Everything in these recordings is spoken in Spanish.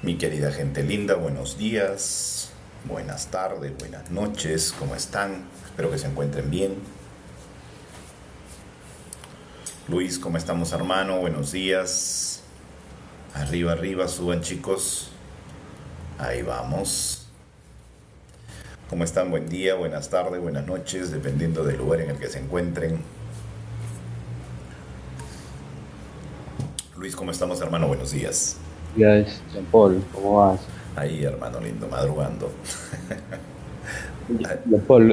Mi querida gente linda, buenos días, buenas tardes, buenas noches, ¿cómo están? Espero que se encuentren bien. Luis, ¿cómo estamos, hermano? Buenos días. Arriba, arriba, suban, chicos. Ahí vamos. ¿Cómo están? Buen día, buenas tardes, buenas noches, dependiendo del lugar en el que se encuentren. Luis, ¿cómo estamos, hermano? Buenos días. Días, Jean Paul, ¿cómo vas? Ahí, hermano lindo, madrugando. Jean Paul,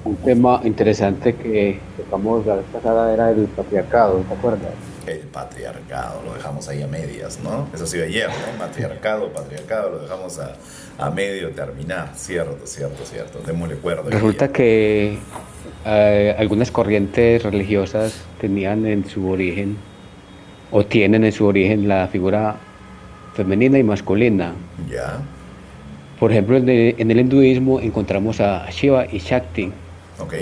un tema interesante que tocamos la vez pasada era el patriarcado, ¿te acuerdas? El patriarcado, lo dejamos ahí a medias, ¿no? Eso ha sido ayer, ¿no? Matriarcado, patriarcado, lo dejamos a medio terminar. Cierto, cierto, cierto. Démosle cuerda hoy día. Resulta que algunas corrientes religiosas tenían en su origen, o tienen en su origen, la figura femenina y masculina. ¿Ya? Por ejemplo, en el hinduismo encontramos a Shiva y Shakti. ¿Ok?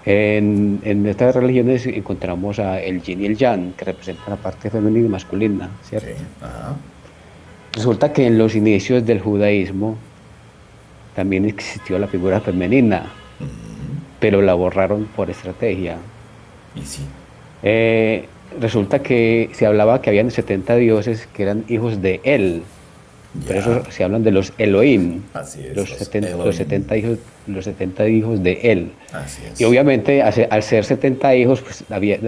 En estas religiones encontramos a el yin y el yang, que representan la parte femenina y masculina, Sí, ¿cierto? ajá. Resulta que en los inicios del judaísmo también existió la figura femenina, pero la borraron por estrategia. Y sí, Resulta que se hablaba que habían 70 dioses que eran hijos de él. Por eso ya. se hablan de los Elohim, Así es, los los 70, Elohim. los 70 hijos de él. Así Y es. obviamente, al ser 70 hijos, pues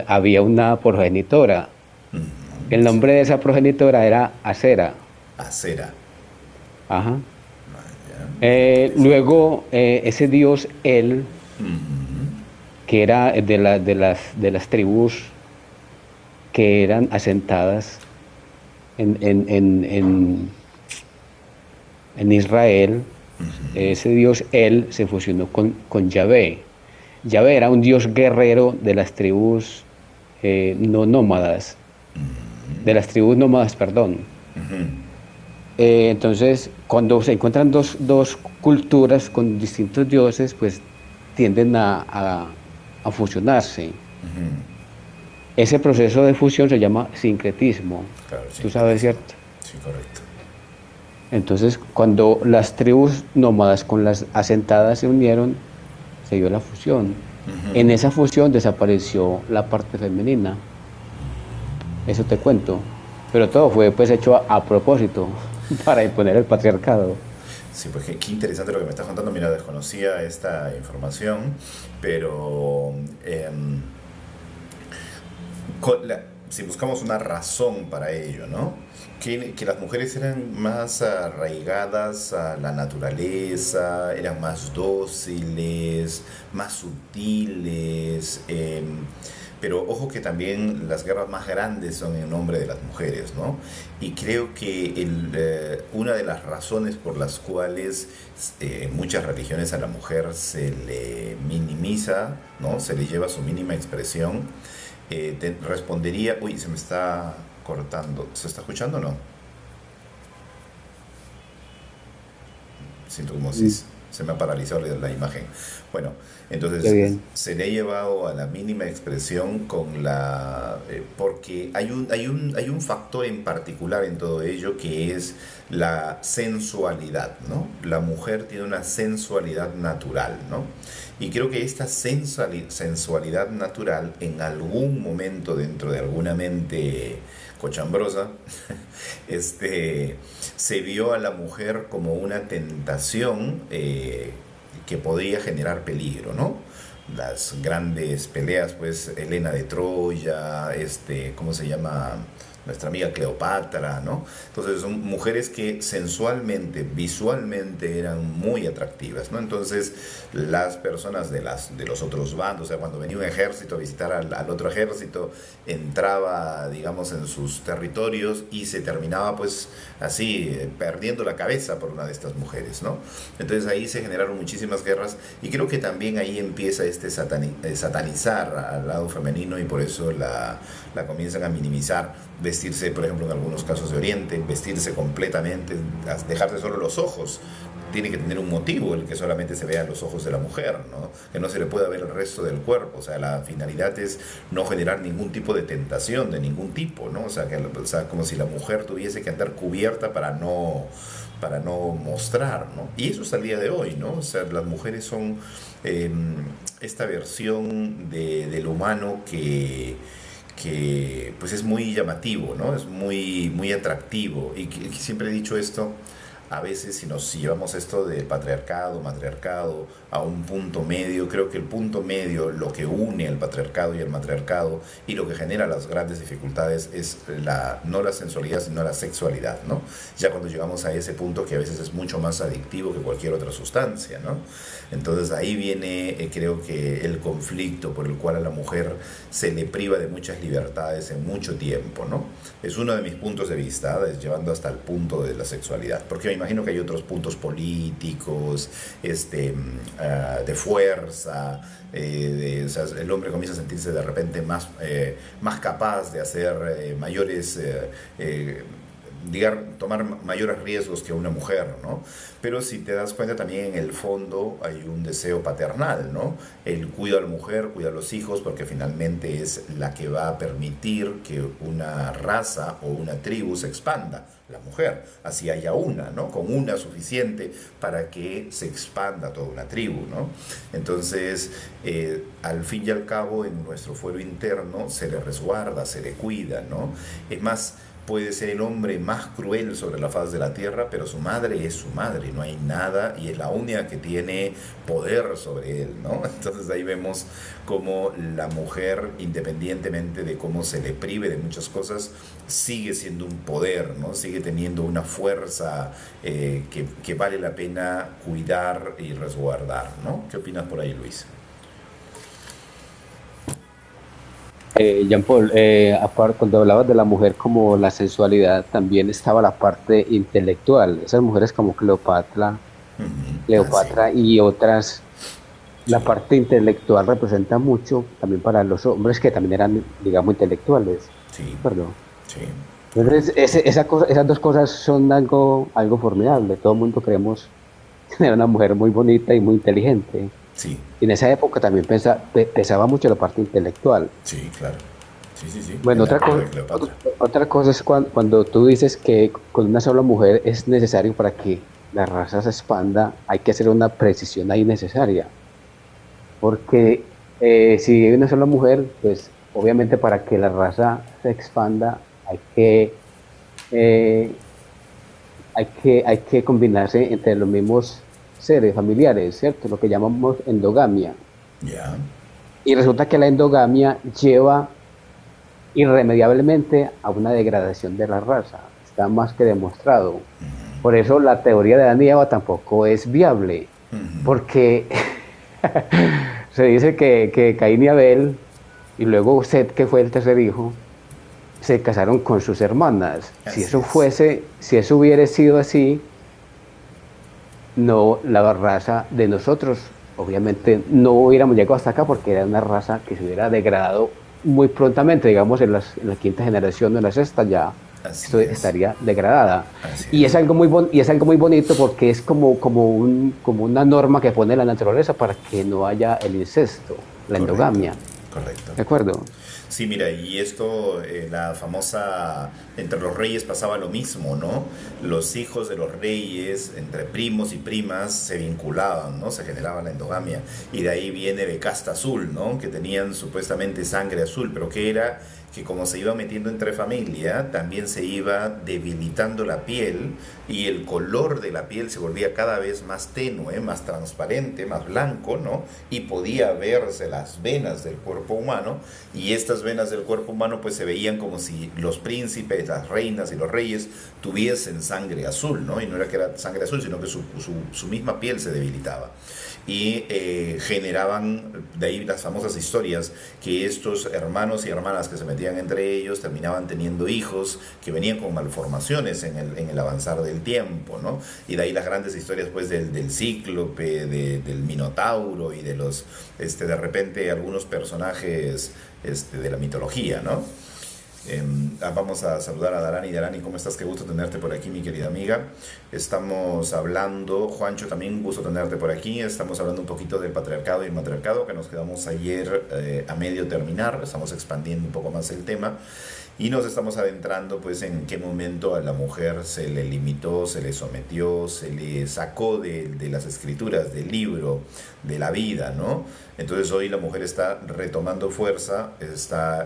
había una progenitora. El nombre de esa progenitora era Acera. Acera. Ajá. Ya, muy interesante. Luego, ese dios él, que era de las tribus que eran asentadas en, en, en, en, en Israel, ese dios él se fusionó con Yahvé. Yahvé era un dios guerrero de las tribus no nómadas, de las tribus nómadas, perdón. Entonces, cuando se encuentran dos culturas con distintos dioses, pues tienden a fusionarse. Ese proceso de fusión se llama sincretismo, Claro, el tú sabes, sincretismo. ¿cierto? Sí, correcto. Entonces, cuando las tribus nómadas con las asentadas se unieron, se dio la fusión. En esa fusión desapareció la parte femenina, eso te cuento. Pero todo fue pues hecho a propósito para imponer el patriarcado. Sí, pues qué interesante lo que me estás contando. Mira, desconocía esta información, pero si buscamos una razón para ello, ¿no? Que las mujeres eran más arraigadas a la naturaleza, eran más dóciles, más sutiles, pero ojo que también las guerras más grandes son en nombre de las mujeres, ¿no? Y creo que una de las razones por las cuales en muchas religiones a la mujer se le minimiza, ¿no? Se le lleva su mínima expresión, respondería, uy, se me está cortando, ¿se está escuchando o no? Siento como si Mm, se me ha paralizado la imagen. Bueno, qué entonces bien. se le ha llevado a la mínima expresión con porque hay un factor en particular en todo ello que es la sensualidad, ¿no? La mujer tiene una sensualidad natural, ¿no? Y creo que esta sensualidad natural en algún momento dentro de alguna mente cochambrosa, este, se vio a la mujer como una tentación que podía generar peligro, ¿no? Las grandes peleas, pues, Helena de Troya, ¿cómo se llama? Nuestra amiga Cleopatra, ¿no? Entonces son mujeres que sensualmente, visualmente eran muy atractivas, ¿no? Entonces las personas de los otros bandos, o sea, cuando venía un ejército a visitar al otro ejército, entraba, digamos, en sus territorios y se terminaba, pues, así, perdiendo la cabeza por una de estas mujeres, ¿no? Entonces ahí se generaron muchísimas guerras y creo que también ahí empieza satanizar al lado femenino y por eso la comienzan a minimizar, vestirse, por ejemplo, en algunos casos de Oriente, vestirse completamente, dejarse solo los ojos, tiene que tener un motivo el que solamente se vea los ojos de la mujer, ¿no? Que no se le pueda ver el resto del cuerpo. O sea, la finalidad es no generar ningún tipo de tentación de ningún tipo, ¿no? O sea, como si la mujer tuviese que andar cubierta para no mostrar, ¿no? Y eso es al día de hoy, ¿no? O sea, las mujeres son esta versión del humano que pues es muy llamativo, ¿no? Es muy, muy atractivo. Y siempre he dicho esto, a veces si llevamos esto del patriarcado, matriarcado a un punto medio, creo que el punto medio, lo que une al patriarcado y al matriarcado y lo que genera las grandes dificultades es no la sensualidad, sino la sexualidad, ¿no? Ya cuando llegamos a ese punto que a veces es mucho más adictivo que cualquier otra sustancia, ¿no? Entonces ahí viene, creo que el conflicto por el cual a la mujer se le priva de muchas libertades en mucho tiempo, ¿no? Es uno de mis puntos de vista, llevando hasta el punto de la sexualidad, porque me imagino que hay otros puntos políticos, de fuerza, o sea, el hombre comienza a sentirse de repente más capaz de hacer mayores tomar mayores riesgos que una mujer, ¿no? Pero si te das cuenta también en el fondo hay un deseo paternal, ¿no? El cuida a la mujer, cuida a los hijos, porque finalmente es la que va a permitir que una raza o una tribu se expanda, la mujer, así haya una, ¿no? Con una suficiente para que se expanda toda una tribu, ¿no? Entonces, al fin y al cabo, en nuestro fuero interno se le resguarda, se le cuida, ¿no? Es más, puede ser el hombre más cruel sobre la faz de la tierra, pero su madre es su madre, no hay nada, y es la única que tiene poder sobre él, ¿no? Entonces ahí vemos cómo la mujer, independientemente de cómo se le prive de muchas cosas, sigue siendo un poder, ¿no? Sigue teniendo una fuerza que vale la pena cuidar y resguardar, ¿no? ¿Qué opinas por ahí, Luis? Jean-Paul, aparte, cuando hablabas de la mujer como la sensualidad, también estaba la parte intelectual. Esas mujeres como Sí, Cleopatra y otras, la sí, parte intelectual representa mucho también para los hombres que también eran, digamos, intelectuales. sí, ¿De acuerdo? sí, Entonces, esas dos cosas son algo formidable. Todo el mundo queremos tener una mujer muy bonita y muy inteligente. sí, Y en esa época también pesaba mucho la parte intelectual. sí, claro. Sí, sí, sí, Bueno, en la época de Cleopatra. otra cosa es cuando tú dices que con una sola mujer es necesario para que la raza se expanda, hay que hacer una precisión ahí necesaria. Porque si hay una sola mujer, pues obviamente para que la raza se expanda eh, hay que combinarse entre los mismos seres familiares, ¿cierto? Lo que llamamos endogamia. Ya. Y resulta que la endogamia lleva irremediablemente a una degradación de la raza. Está más que demostrado. Por eso la teoría de Adán y Eva tampoco es viable, Ujú. porque se dice que Caín y Abel, y luego Set, que fue el tercer hijo, se casaron con sus hermanas. Así es. Si eso hubiera sido así, no, la raza de nosotros, obviamente, no hubiéramos llegado hasta acá porque era una raza que se hubiera degradado muy prontamente, digamos, en la quinta generación o en la sexta ya esto Así es. estaría degradada. Así Y es. y es algo muy bonito porque es como una norma que pone la naturaleza para que no haya el incesto, la Correcto. endogamia. Correcto. ¿De acuerdo? Sí, mira, y esto, la famosa, entre los reyes pasaba lo mismo, ¿no? Los hijos de los reyes, entre primos y primas, se vinculaban, ¿no? Se generaba la endogamia. Y de ahí viene de casta azul, ¿no? Que tenían supuestamente sangre azul, pero que era que como se iba metiendo entre familia, también se iba debilitando la piel y el color de la piel se volvía cada vez más tenue, más transparente, más blanco, ¿no? Y podía verse las venas del cuerpo humano y estas venas del cuerpo humano pues se veían como si los príncipes, las reinas y los reyes tuviesen sangre azul, ¿no? Y no era que era sangre azul, sino que su misma piel se debilitaba y generaban de ahí las famosas historias que estos hermanos y hermanas que se metían entre ellos terminaban teniendo hijos que venían con malformaciones en el avanzar del tiempo, ¿no? Y de ahí las grandes historias pues del cíclope, del minotauro y de de repente algunos personajes de la mitología, ¿no? Vamos a saludar a Darani. Darani, ¿cómo estás? Qué gusto tenerte por aquí, mi querida amiga. Estamos hablando, Juancho, también gusto tenerte por aquí. Estamos hablando un poquito del patriarcado y el matriarcado, que nos quedamos ayer a medio terminar. Estamos expandiendo un poco más el tema. Y nos estamos adentrando pues en qué momento a la mujer se le limitó, se le sometió, se le sacó de las escrituras, del libro, de la vida, ¿no? Entonces hoy la mujer está retomando fuerza,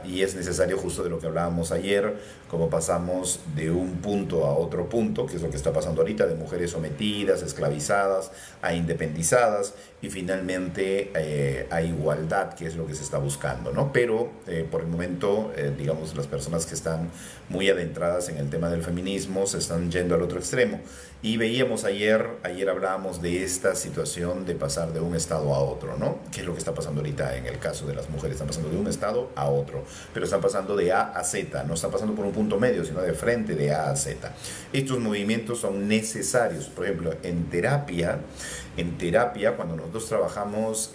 y es necesario, justo de lo que hablábamos ayer, como pasamos de un punto a otro punto, que es lo que está pasando ahorita, de mujeres sometidas, esclavizadas, a independizadas, y finalmente a igualdad, que es lo que se está buscando, ¿no? Pero por el momento, digamos, las personas que están muy adentradas en el tema del feminismo se están yendo al otro extremo. Y veíamos ayer hablábamos de esta situación de pasar de un estado a otro, ¿no? ¿Qué es lo que está pasando ahorita en el caso de las mujeres? Están pasando de un estado a otro, pero están pasando de A a Z, no están pasando por un punto medio, sino de frente, de A a Z. Estos movimientos son necesarios. Por ejemplo, en terapia, cuando nosotros trabajamos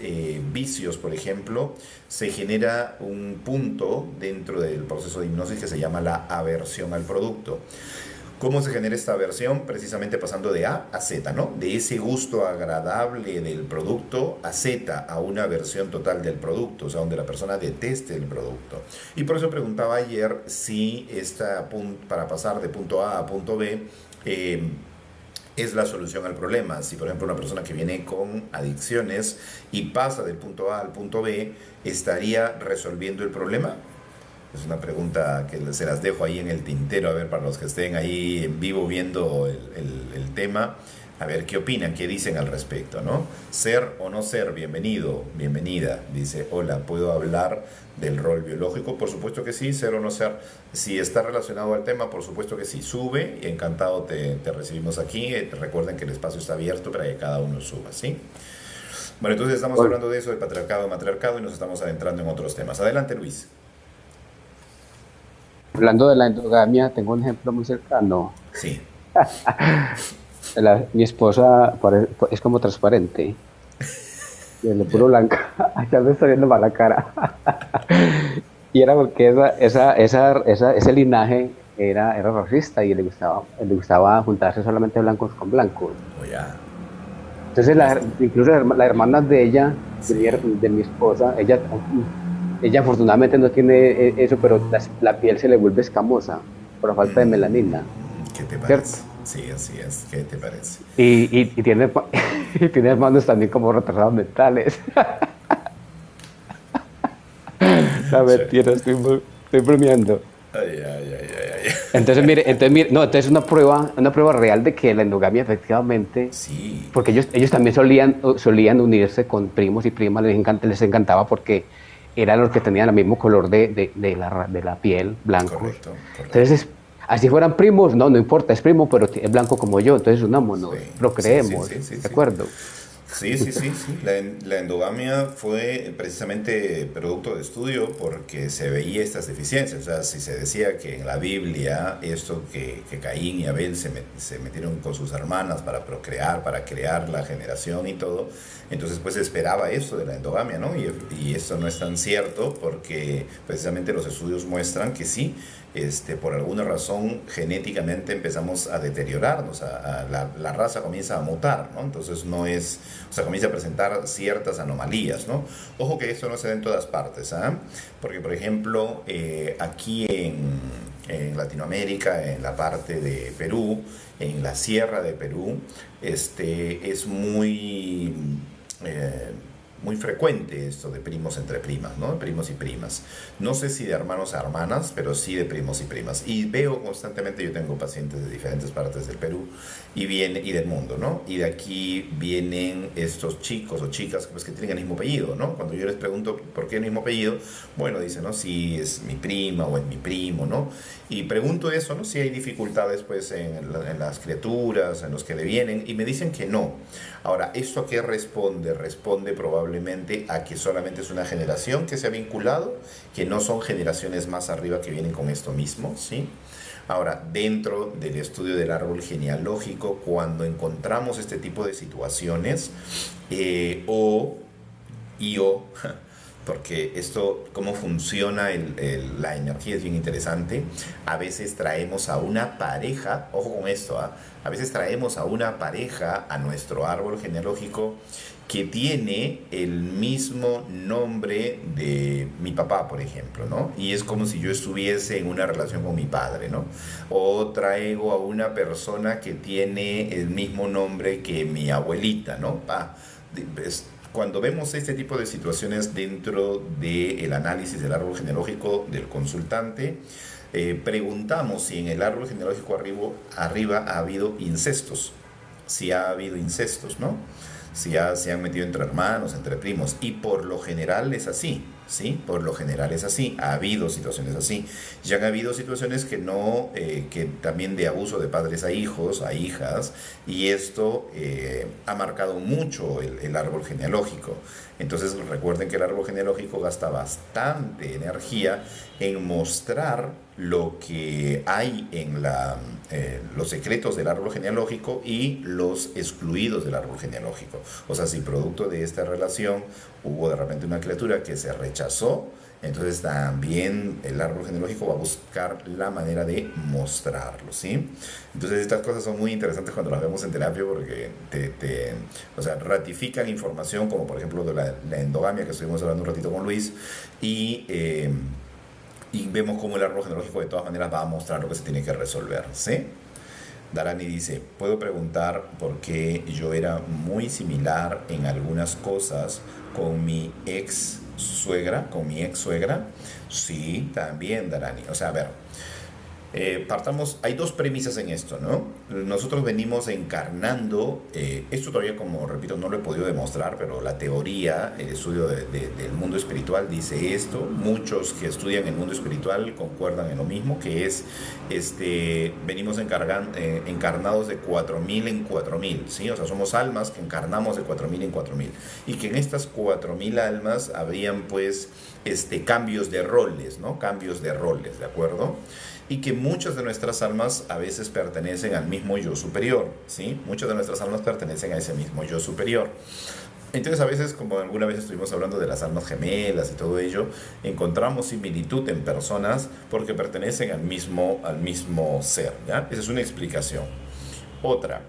vicios, por ejemplo, se genera un punto dentro del proceso de hipnosis que se llama la aversión al producto. ¿Cómo se genera esta aversión? Precisamente pasando de A a Z, ¿no? De ese gusto agradable del producto a Z, a una aversión total del producto, o sea, donde la persona deteste el producto. Y por eso preguntaba ayer si para pasar de punto A a punto B es la solución al problema. Si, por ejemplo, una persona que viene con adicciones y pasa del punto A al punto B, ¿estaría resolviendo el problema? Es una pregunta que se las dejo ahí en el tintero, a ver, para los que estén ahí en vivo viendo el tema, a ver qué opinan, qué dicen al respecto, ¿no? Ser o no ser, bienvenido, bienvenida. Dice, hola, ¿puedo hablar del rol biológico? Por supuesto que sí, ser o no ser. Si está relacionado al tema, por supuesto que sí. Sube, encantado te recibimos aquí. Recuerden que el espacio está abierto para que cada uno suba, ¿sí? Bueno, entonces estamos hablando de eso, de patriarcado y matriarcado, y nos estamos adentrando en otros temas. Adelante, Luis. Hablando de la endogamia, tengo un ejemplo muy cercano. Sí. Mi esposa es como transparente. Y el puro blanca. Ya me está viendo mala cara. Y era porque ese linaje era racista y le gustaba juntarse solamente blancos con blancos. Oh, ya. Entonces, incluso las hermanas de ella, Sí. de mi esposa, ella afortunadamente no tiene eso, pero la piel se le vuelve escamosa por la falta de melanina, ¿Qué te ¿cierto? parece? Sí, así es. ¿Qué te parece? Y tiene, y tiene hermanos también como retrasados mentales. La Sí. mentira, estoy bromeando. Ay, ay, ay, ay, ay. Entonces, mire, no, entonces una prueba real de que la endogamia efectivamente, Sí, porque ellos también solían unirse con primos y primas, les encantaba porque eran los que tenían el mismo color de la piel, blancos. correcto. Entonces, así fueran primos, no importa, es primo, pero es blanco como yo, entonces unámonos, Sí, procreemos, sí. ¿de acuerdo? Sí. La endogamia fue precisamente producto de estudio porque se veía estas deficiencias. O sea, si se decía que en la Biblia esto que Caín y Abel se metieron con sus hermanas para procrear, para crear la generación y todo, entonces pues se esperaba esto de la endogamia, ¿no? Y esto no es tan cierto porque precisamente los estudios muestran que sí, por alguna razón genéticamente empezamos a deteriorarnos, la raza comienza a mutar, ¿no? Entonces no es, o sea, comienza a presentar ciertas anomalías, ¿no? Ojo que esto no se da en todas partes, ¿ah? Porque, por ejemplo, aquí en Latinoamérica, en la parte de Perú, en la sierra de Perú, es muy frecuente esto de primos entre primas, ¿no? Primos y primas. No sé si de hermanos a hermanas, pero sí de primos y primas. Y veo constantemente, yo tengo pacientes de diferentes partes del Perú y del mundo, ¿no? Y de aquí vienen estos chicos o chicas pues, que tienen el mismo apellido, ¿no? Cuando yo les pregunto por qué el mismo apellido, bueno, dicen, ¿no? Si es mi prima o es mi primo, ¿no? Y pregunto eso, ¿no? Si hay dificultades pues en las criaturas, en los que devienen, y me dicen que no. Ahora, ¿esto a qué responde? Responde probablemente a que solamente es una generación que se ha vinculado, que no son generaciones más arriba que vienen con esto mismo, ¿sí? Ahora, dentro del estudio del árbol genealógico, cuando encontramos este tipo de situaciones, porque esto, cómo funciona la energía es bien interesante. A veces traemos a una pareja, ojo con esto, ¿ah? A veces traemos a una pareja a nuestro árbol genealógico que tiene el mismo nombre de mi papá, por ejemplo, ¿no? Y es como si yo estuviese en una relación con mi padre, ¿no? O traigo a una persona que tiene el mismo nombre que mi abuelita, ¿no? Cuando vemos este tipo de situaciones dentro del análisis del árbol genealógico del consultante, preguntamos si en el árbol genealógico arriba ha habido incestos, si ha habido incestos, ¿no? Si ya se han metido entre hermanos, entre primos, y por lo general es así, ¿sí? Por lo general es así, ha habido situaciones así. Ya han habido situaciones que no, que también de abuso de padres a hijos, a hijas, y esto ha marcado mucho el árbol genealógico. Entonces recuerden que el árbol genealógico gasta bastante energía en mostrar lo que hay en los secretos del árbol genealógico y los excluidos del árbol genealógico. O sea, si producto de esta relación hubo de repente una criatura que se rechazó, entonces también el árbol genealógico va a buscar la manera de mostrarlo, ¿sí? Entonces estas cosas son muy interesantes cuando las vemos en terapia porque o sea, ratifican información como por ejemplo de la endogamia que estuvimos hablando un ratito con Luis y vemos cómo el árbol genealógico de todas maneras va a mostrar lo que se tiene que resolver, ¿sí? Darani dice, ¿puedo preguntar por qué yo era muy similar en algunas cosas con mi ex suegra, con mi ex suegra? Sí, también, Darani. O sea, a ver, partamos, hay dos premisas en esto, ¿no? Nosotros venimos encarnando, esto todavía como repito no lo he podido demostrar, pero la teoría, el estudio del mundo espiritual dice esto, muchos que estudian el mundo espiritual concuerdan en lo mismo, que es, venimos encarnados de 4000 en 4000, ¿sí? O sea, somos almas que encarnamos de 4000 en 4000, y que en estas 4000 almas habrían pues cambios de roles, ¿no? Cambios de roles, ¿de acuerdo? Y que muchas de nuestras almas a veces pertenecen al mismo yo superior, ¿sí? Muchas de nuestras almas pertenecen a ese mismo yo superior. Entonces a veces, como alguna vez estuvimos hablando de las almas gemelas y todo ello, encontramos similitud en personas porque pertenecen al mismo ser, ¿ya? Esa es una explicación. Otra,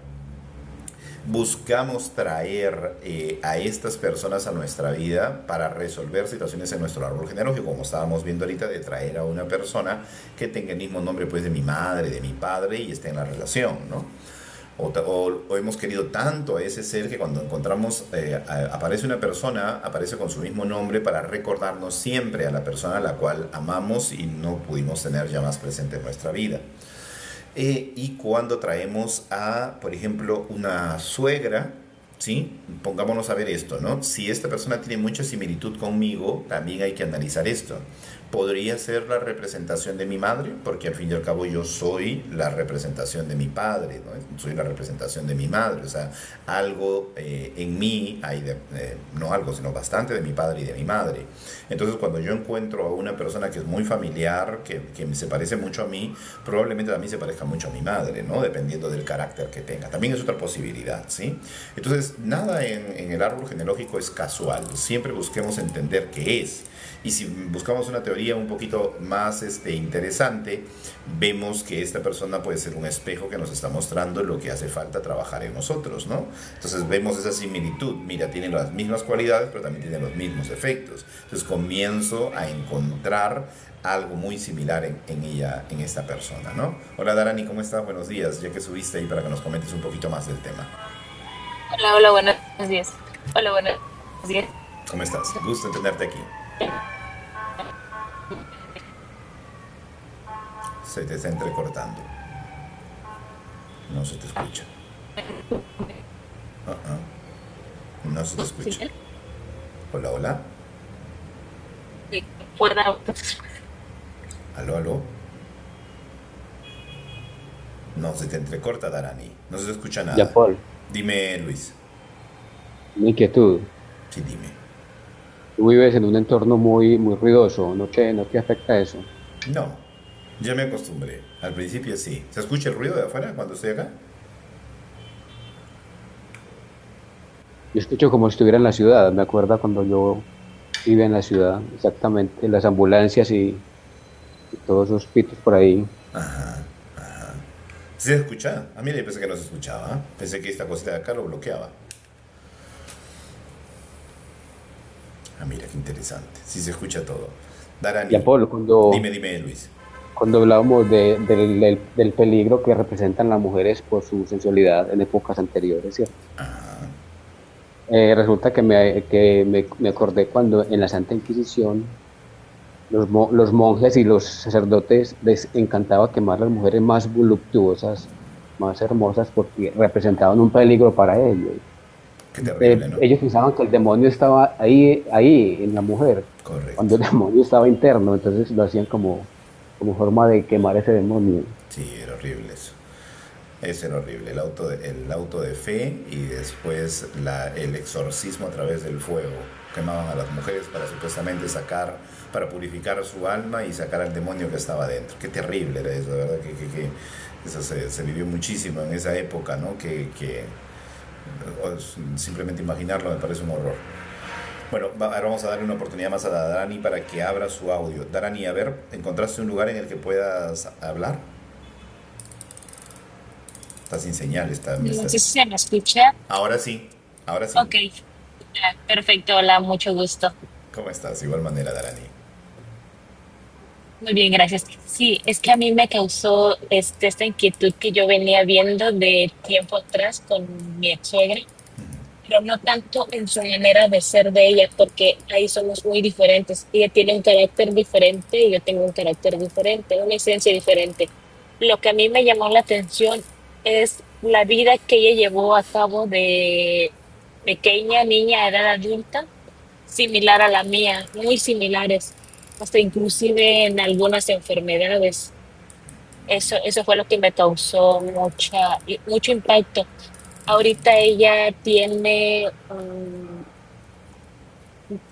buscamos traer a estas personas a nuestra vida para resolver situaciones en nuestro árbol genealógico, como estábamos viendo ahorita, de traer a una persona que tenga el mismo nombre pues de mi madre, de mi padre y esté en la relación, ¿no? O hemos querido tanto a ese ser que cuando encontramos, aparece una persona, aparece con su mismo nombre para recordarnos siempre a la persona a la cual amamos y no pudimos tener ya más presente en nuestra vida. Y cuando traemos a, por ejemplo, una suegra, ¿sí? Pongámonos a ver esto, ¿no? Si esta persona tiene mucha similitud conmigo, también hay que analizar esto. Podría ser la representación de mi madre, porque al fin y al cabo yo soy la representación de mi padre, ¿no? Soy la representación de mi madre, o sea, algo en mí hay no algo, sino bastante de mi padre y de mi madre. Entonces cuando yo encuentro a una persona que es muy familiar, que se parece mucho a mí, probablemente también se parezca mucho a mi madre, ¿no? Dependiendo del carácter que tenga. También es otra posibilidad, ¿sí? Entonces, nada en el árbol genealógico es casual. Siempre busquemos entender qué es. Y si buscamos una teoría un poquito más interesante, vemos que esta persona puede ser un espejo que nos está mostrando lo que hace falta trabajar en nosotros, ¿no? Entonces vemos esa similitud. Mira, tiene las mismas cualidades, pero también tiene los mismos defectos. Entonces comienzo a encontrar algo muy similar en ella, en esta persona, ¿no? Hola Darani, ¿cómo estás? Buenos días, ya que subiste ahí para que nos comentes un poquito más del tema. Hola, buenos días. Hola, buenos días. ¿Cómo estás? Gusto en tenerte aquí. Se te está entrecortando. No se te escucha. No se te escucha. Hola, hola. Aló, aló. No, se te entrecorta, Darani. No se te escucha Ya, nada. Paul, Dime, Luis. una inquietud. Sí, dime. Tú vives en un entorno muy ruidoso, ¿no te afecta eso? No, ya me acostumbré. Al principio sí. ¿Se escucha el ruido de afuera cuando estoy acá? Yo escucho como si estuviera en la ciudad, me acuerda cuando yo vive en la ciudad, exactamente, las ambulancias y todos esos pitos por ahí. Ajá, ajá. ¿Sí se escucha? A mí le pensé que no se escuchaba. ¿Eh? Pensé que esta cosita de acá lo bloqueaba. Ah, mira, qué interesante. Sí se escucha todo. Y Darani, Apolo, dime, Luis. cuando hablábamos del peligro que representan las mujeres por su sensualidad en épocas anteriores, ¿cierto? Ajá. Resulta me acordé cuando en la Santa Inquisición los monjes y los sacerdotes les encantaba quemar las mujeres más voluptuosas, más hermosas, porque representaban un peligro para ellos. Qué terrible, ¿no? Ellos pensaban que el demonio estaba ahí en la mujer, Correcto. cuando el demonio estaba interno, entonces lo hacían como forma de quemar ese demonio. Sí, era horrible eso. Eso era horrible. El auto de fe y después el exorcismo a través del fuego. Quemaban a las mujeres para supuestamente para purificar su alma y sacar al demonio que estaba dentro. Qué terrible era eso, de verdad que eso se vivió muchísimo en esa época, ¿no? Simplemente imaginarlo me parece un horror. Bueno, ahora vamos a darle una oportunidad más a Darani para que abra su audio. Darani, a ver, ¿encontraste un lugar en el que puedas hablar? Está sin señal, No sé si se me escucha. Ahora sí, ahora sí. Ok, perfecto, hola, mucho gusto. ¿Cómo estás? Igual manera, Darani. Muy bien, gracias. Sí, es que a mí me causó esta inquietud que yo venía viendo de tiempo atrás con mi ex suegra, pero no tanto en su manera de ser de ella, porque ahí somos muy diferentes. Ella tiene un carácter diferente y yo tengo un carácter diferente, una esencia diferente. Lo que a mí me llamó la atención es la vida que ella llevó a cabo de pequeña, niña, a edad adulta, similar a la mía, muy similares, hasta inclusive en algunas enfermedades. Eso fue lo que me causó mucho impacto. Ahorita ella tiene,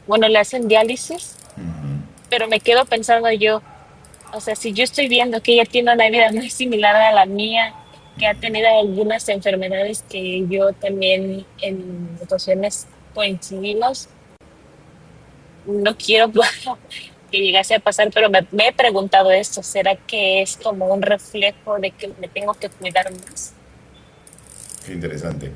bueno, le hacen diálisis, pero me quedo pensando yo, o sea, si yo estoy viendo que ella tiene una vida muy similar a la mía, que ha tenido algunas enfermedades que yo también en ocasiones coincidimos, no quiero que llegase a pasar, pero me he preguntado esto, ¿será que es como un reflejo de que me tengo que cuidar más? Qué interesante.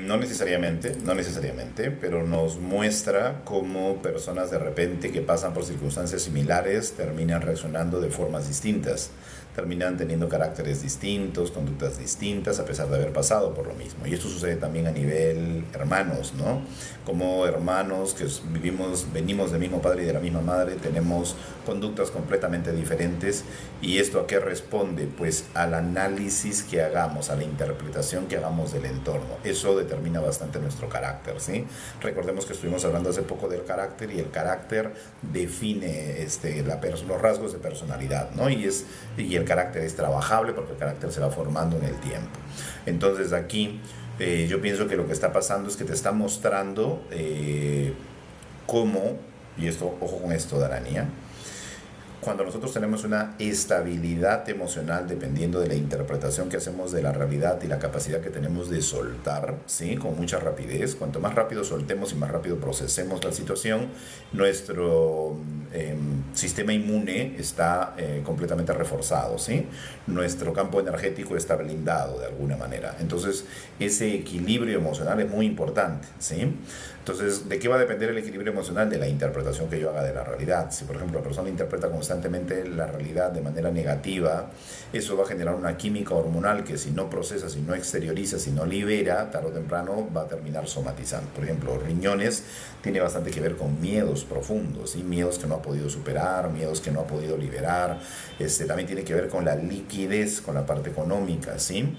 No necesariamente, no necesariamente, pero nos muestra cómo personas de repente que pasan por circunstancias similares terminan reaccionando de formas distintas, terminan teniendo caracteres distintos, conductas distintas, a pesar de haber pasado por lo mismo. Y esto sucede también a nivel hermanos, ¿no? Como hermanos que venimos del mismo padre y de la misma madre, tenemos conductas completamente diferentes. ¿Y esto a qué responde? Pues al análisis que hagamos, a la interpretación que hagamos del entorno. Eso determina bastante nuestro carácter, ¿sí? Recordemos que estuvimos hablando hace poco del carácter y el carácter define los rasgos de personalidad, ¿no? Y el carácter es trabajable porque el carácter se va formando en el tiempo. Entonces aquí yo pienso que lo que está pasando es que te está mostrando cómo, y esto, ojo con esto, Darania, cuando nosotros tenemos una estabilidad emocional dependiendo de la interpretación que hacemos de la realidad y la capacidad que tenemos de soltar, ¿sí? Con mucha rapidez, cuanto más rápido soltemos y más rápido procesemos la situación, nuestro sistema inmune está completamente reforzado, ¿sí? Nuestro campo energético está blindado de alguna manera. Entonces, ese equilibrio emocional es muy importante, ¿sí? Entonces, ¿de qué va a depender el equilibrio emocional? De la interpretación que yo haga de la realidad. Si, por ejemplo, la persona interpreta constantemente la realidad de manera negativa, eso va a generar una química hormonal que si no procesa, si no exterioriza, si no libera, tarde o temprano va a terminar somatizando. Por ejemplo, riñones tiene bastante que ver con miedos profundos, ¿sí? Miedos que no ha podido superar, miedos que no ha podido liberar. También tiene que ver con la liquidez, con la parte económica, ¿sí?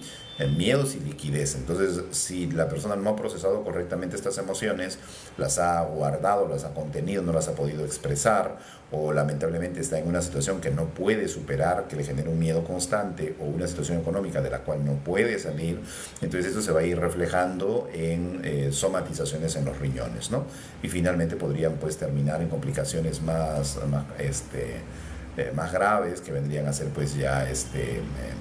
Miedos y liquidez. Entonces, si la persona no ha procesado correctamente estas emociones, las ha guardado, las ha contenido, no las ha podido expresar, o lamentablemente está en una situación que no puede superar, que le genera un miedo constante, o una situación económica de la cual no puede salir, entonces esto se va a ir reflejando en somatizaciones en los riñones, ¿no? Y finalmente podrían pues terminar en complicaciones más graves, que vendrían a ser pues ya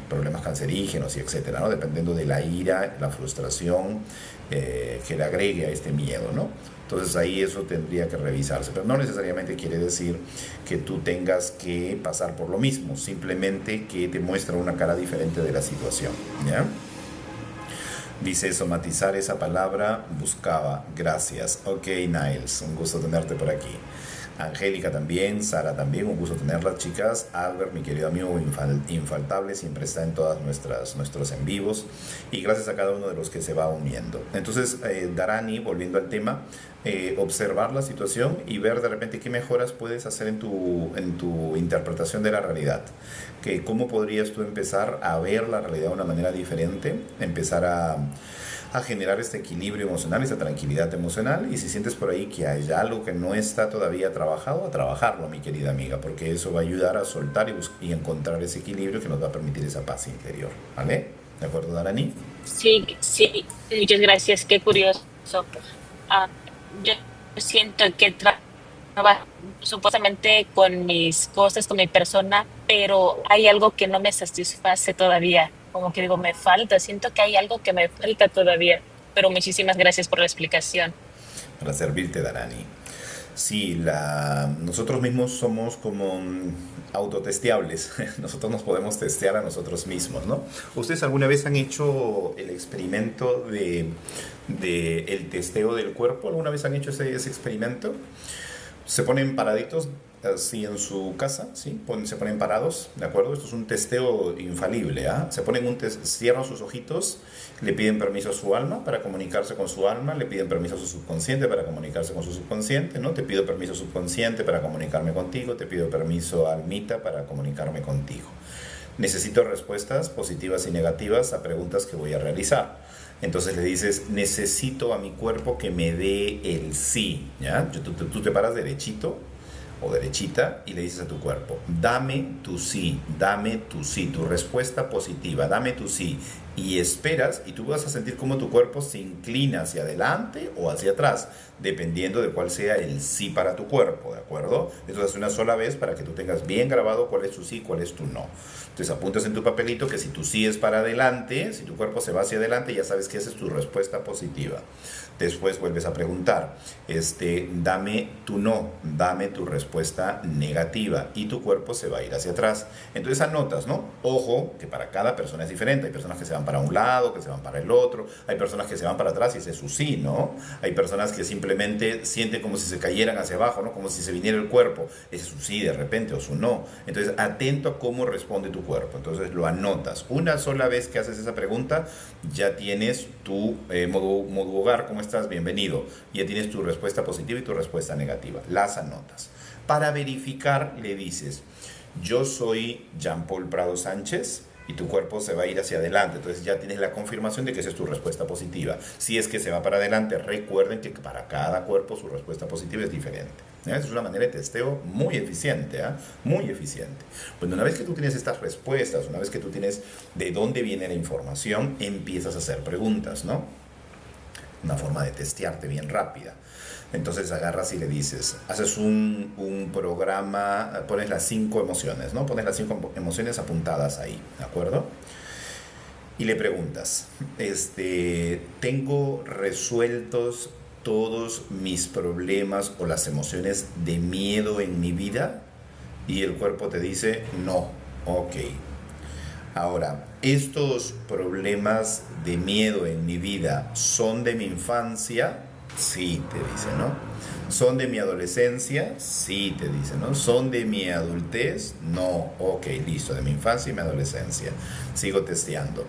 problemas cancerígenos y etcétera, ¿no? Dependiendo de la ira, la frustración que le agregue a este miedo, ¿no? Entonces ahí eso tendría que revisarse, pero no necesariamente quiere decir que tú tengas que pasar por lo mismo, simplemente que te muestra una cara diferente de la situación, ¿ya? Dice somatizar esa palabra, buscaba, gracias. Ok, Niles, un gusto tenerte por aquí. Angélica también, Sara también, un gusto tenerlas, chicas. Albert, mi querido amigo infaltable, siempre está en todas nuestros en vivos. Y gracias a cada uno de los que se va uniendo. Entonces, Darani, volviendo al tema, observar la situación y ver de repente qué mejoras puedes hacer en tu interpretación de la realidad. Que cómo podrías tú empezar a ver la realidad de una manera diferente, empezar a generar este equilibrio emocional, esta tranquilidad emocional, y si sientes por ahí que hay algo que no está todavía trabajado, a trabajarlo, mi querida amiga, porque eso va a ayudar a soltar y encontrar ese equilibrio que nos va a permitir esa paz interior, ¿vale? ¿De acuerdo, Darani? Sí, sí, muchas gracias, qué curioso. Ah, yo siento que trabajo supuestamente con mis cosas, con mi persona, pero hay algo que no me satisface todavía. Como que digo, me falta, siento que hay algo que me falta todavía. Pero muchísimas gracias por la explicación. Para servirte, Darani. Sí, nosotros mismos somos como autotesteables. Nosotros nos podemos testear a nosotros mismos, ¿no? ¿Ustedes alguna vez han hecho el experimento de el testeo del cuerpo? ¿Alguna vez han hecho ese experimento? Se ponen paraditos así en su casa, ¿sí? Se ponen parados, ¿de acuerdo? Esto es un testeo infalible, ¿ah? Cierran sus ojitos, le piden permiso a su alma para comunicarse con su alma, le piden permiso a su subconsciente para comunicarse con su subconsciente, ¿no? Te pido permiso subconsciente para comunicarme contigo, te pido permiso almita para comunicarme contigo. Necesito respuestas positivas y negativas a preguntas que voy a realizar. Entonces le dices, necesito a mi cuerpo que me dé el sí, ¿ya? Tú te paras derechito o derechita y le dices a tu cuerpo, dame tu sí, tu respuesta positiva, dame tu sí. Y esperas y tú vas a sentir cómo tu cuerpo se inclina hacia adelante o hacia atrás, dependiendo de cuál sea el sí para tu cuerpo, ¿de acuerdo? Eso es una sola vez para que tú tengas bien grabado cuál es tu sí y cuál es tu no. Entonces apuntas en tu papelito que si tu sí es para adelante, si tu cuerpo se va hacia adelante, ya sabes que esa es tu respuesta positiva. Después vuelves a preguntar, dame tu no, dame tu respuesta negativa y tu cuerpo se va a ir hacia atrás. Entonces anotas, ¿no? Ojo, que para cada persona es diferente. Hay personas que se van para un lado, que se van para el otro. Hay personas que se van para atrás y ese es su sí, ¿no? Hay personas que simplemente sienten como si se cayeran hacia abajo, ¿no? Como si se viniera el cuerpo. Ese es su sí de repente o su no. Entonces atento a cómo responde tu cuerpo. Entonces lo anotas. Una sola vez que haces esa pregunta, ya tienes tu modo hogar, ¿cómo estás? Bienvenido. Ya tienes tu respuesta positiva y tu respuesta negativa. Las anotas. Para verificar, le dices, yo soy Jean Paul Prado Sánchez, y tu cuerpo se va a ir hacia adelante. Entonces ya tienes la confirmación de que esa es tu respuesta positiva. Si es que se va para adelante, recuerden que para cada cuerpo su respuesta positiva es diferente. Esa es una manera de testeo muy eficiente, ¿eh? Muy eficiente. Bueno, una vez que tú tienes estas respuestas, una vez que tú tienes de dónde viene la información, empiezas a hacer preguntas, ¿no? Una forma de testearte bien rápida. Entonces agarras y le dices, haces un programa, pones las 5 emociones, ¿no? Pones las 5 emociones apuntadas ahí, ¿de acuerdo? Y le preguntas, ¿tengo resueltos todos mis problemas o las emociones de miedo en mi vida? Y el cuerpo te dice, no, ok. Ahora, ¿estos problemas de miedo en mi vida son de mi infancia? Sí, te dice, ¿no? ¿Son de mi adolescencia? Sí, te dice, ¿no? ¿Son de mi adultez? No. Ok, listo, de mi infancia y mi adolescencia. Sigo testeando.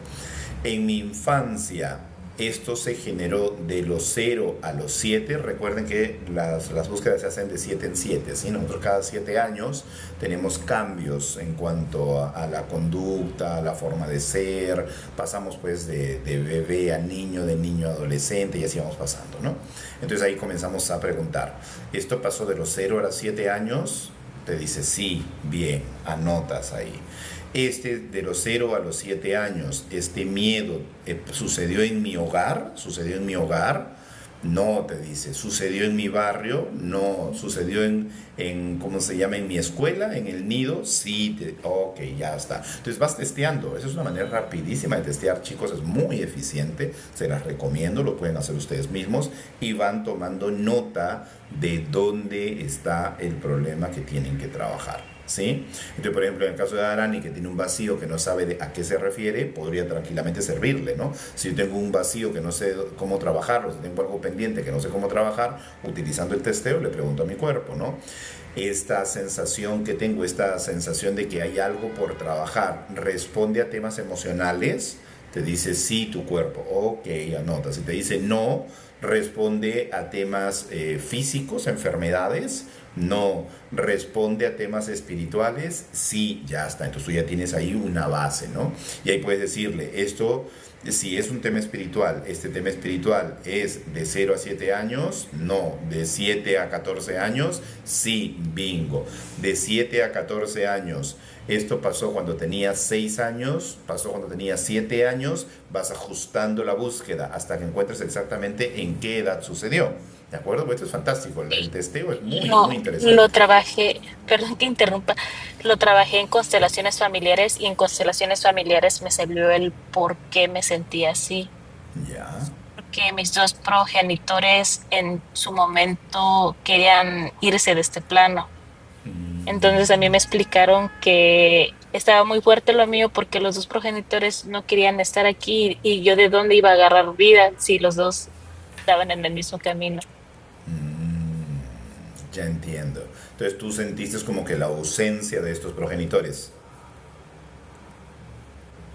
En mi infancia, esto se generó de los 0 a los 7. Recuerden que las búsquedas se hacen de 7 en 7, ¿sí? Nosotros cada 7 años tenemos cambios en cuanto a la conducta, a la forma de ser. Pasamos pues de bebé a niño, de niño a adolescente y así vamos pasando, ¿no? Entonces ahí comenzamos a preguntar, ¿esto pasó de los 0 a los 7 años? Te dice sí, bien, anotas ahí. De los 0 a los 7 años, este miedo sucedió en mi hogar, No, te dice, sucedió en mi barrio, no, sucedió ¿cómo se llama? En mi escuela, en el nido, sí, ok, ya está. Entonces vas testeando, esa es una manera rapidísima de testear, chicos, es muy eficiente, se las recomiendo, lo pueden hacer ustedes mismos y van tomando nota de dónde está el problema que tienen que trabajar. ¿Sí? Entonces, por ejemplo, en el caso de Arani, que tiene un vacío que no sabe a qué se refiere, podría tranquilamente servirle, ¿no? Si yo tengo un vacío que no sé cómo trabajarlo, si tengo algo pendiente que no sé cómo trabajar, utilizando el testeo le pregunto a mi cuerpo, ¿no? Esta sensación que tengo, esta sensación de que hay algo por trabajar, responde a temas emocionales, te dice sí tu cuerpo, ok, anota. Si te dice no, responde a temas físicos, enfermedades, no, responde a temas espirituales, sí, ya está. Entonces tú ya tienes ahí una base, ¿no? Y ahí puedes decirle, esto, si es un tema espiritual, este tema espiritual es de 0 a 7 años, no, de 7 a 14 años, sí, bingo. De 7 a 14 años, esto pasó cuando tenías 6 años, pasó cuando tenías 7 años, vas ajustando la búsqueda hasta que encuentres exactamente en qué edad sucedió. ¿De acuerdo? Pues esto es fantástico. El testeo es muy, No, muy lo interesante. trabajé, perdón que interrumpa, lo trabajé en constelaciones familiares y en constelaciones familiares me salió el por qué me sentía así. Ya. Porque mis dos progenitores en su momento querían irse de este plano. Entonces a mí me explicaron que estaba muy fuerte lo mío porque los dos progenitores no querían estar aquí y yo de dónde iba a agarrar vida si los dos estaban en el mismo camino. Ya entiendo. Entonces tú sentiste como que la ausencia de estos progenitores.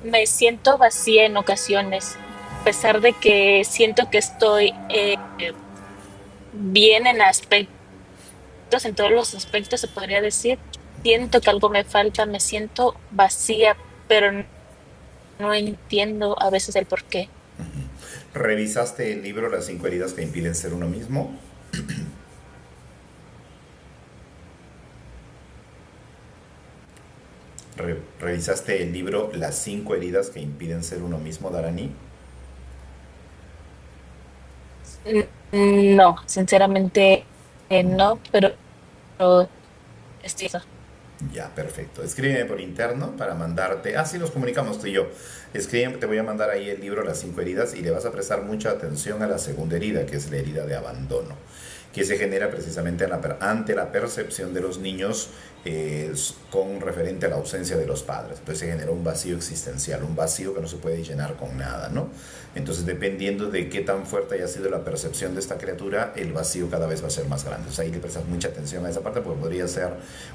Me siento vacía en ocasiones, a pesar de que siento que estoy bien en aspectos, en todos los aspectos se podría decir. Siento que algo me falta, me siento vacía, pero no entiendo a veces el por qué. ¿Revisaste el libro Las 5 heridas que impiden ser uno mismo? ¿Revisaste el libro Las 5 heridas que impiden ser uno mismo, Darani? No, sinceramente no, pero es eso. Ya, perfecto. Escríbeme por interno para mandarte. Ah, sí, nos comunicamos tú y yo. Escríbeme, te voy a mandar ahí el libro Las 5 heridas y le vas a prestar mucha atención a la segunda herida, que es la herida de abandono, que se genera precisamente ante la percepción de los niños con referente a la ausencia de los padres. Entonces se genera un vacío existencial, un vacío que no se puede llenar con nada, ¿no? Entonces, dependiendo de qué tan fuerte haya sido la percepción de esta criatura, el vacío cada vez va a ser más grande. Entonces ahí le prestas mucha atención a esa parte porque podría ser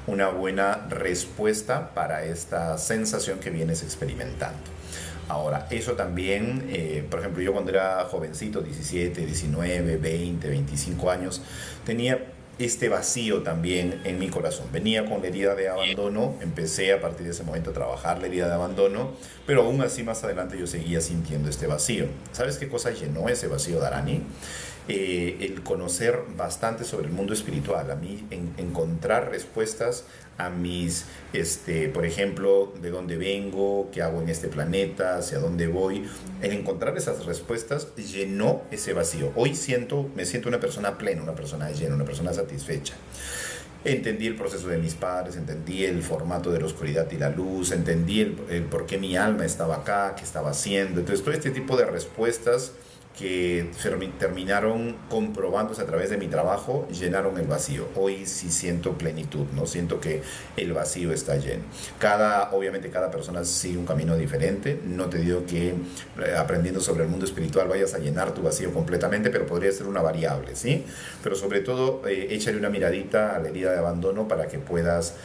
una buena respuesta para esta sensación que vienes experimentando. Ahora, eso también, por ejemplo, yo cuando era jovencito, 17, 19, 20, 25 años, tenía este vacío también en mi corazón. Venía con la herida de abandono, empecé a partir de ese momento a trabajar la herida de abandono, pero aún así más adelante yo seguía sintiendo este vacío. ¿Sabes qué cosa llenó ese vacío, Darani? El conocer bastante sobre el mundo espiritual, a mí encontrar respuestas a mis, por ejemplo, de dónde vengo, qué hago en este planeta, hacia dónde voy. El encontrar esas respuestas llenó ese vacío. Hoy me siento una persona plena, una persona llena, una persona satisfecha. Entendí el proceso de mis padres, entendí el formato de la oscuridad y la luz, entendí el por qué mi alma estaba acá, qué estaba haciendo. Entonces, todo este tipo de respuestas que terminaron comprobándose a través de mi trabajo, llenaron el vacío. Hoy sí siento plenitud, ¿no? Siento que el vacío está lleno. Obviamente cada persona sigue un camino diferente. No te digo que aprendiendo sobre el mundo espiritual vayas a llenar tu vacío completamente, pero podría ser una variable, ¿sí? Pero sobre todo, échale una miradita a la herida de abandono para que puedas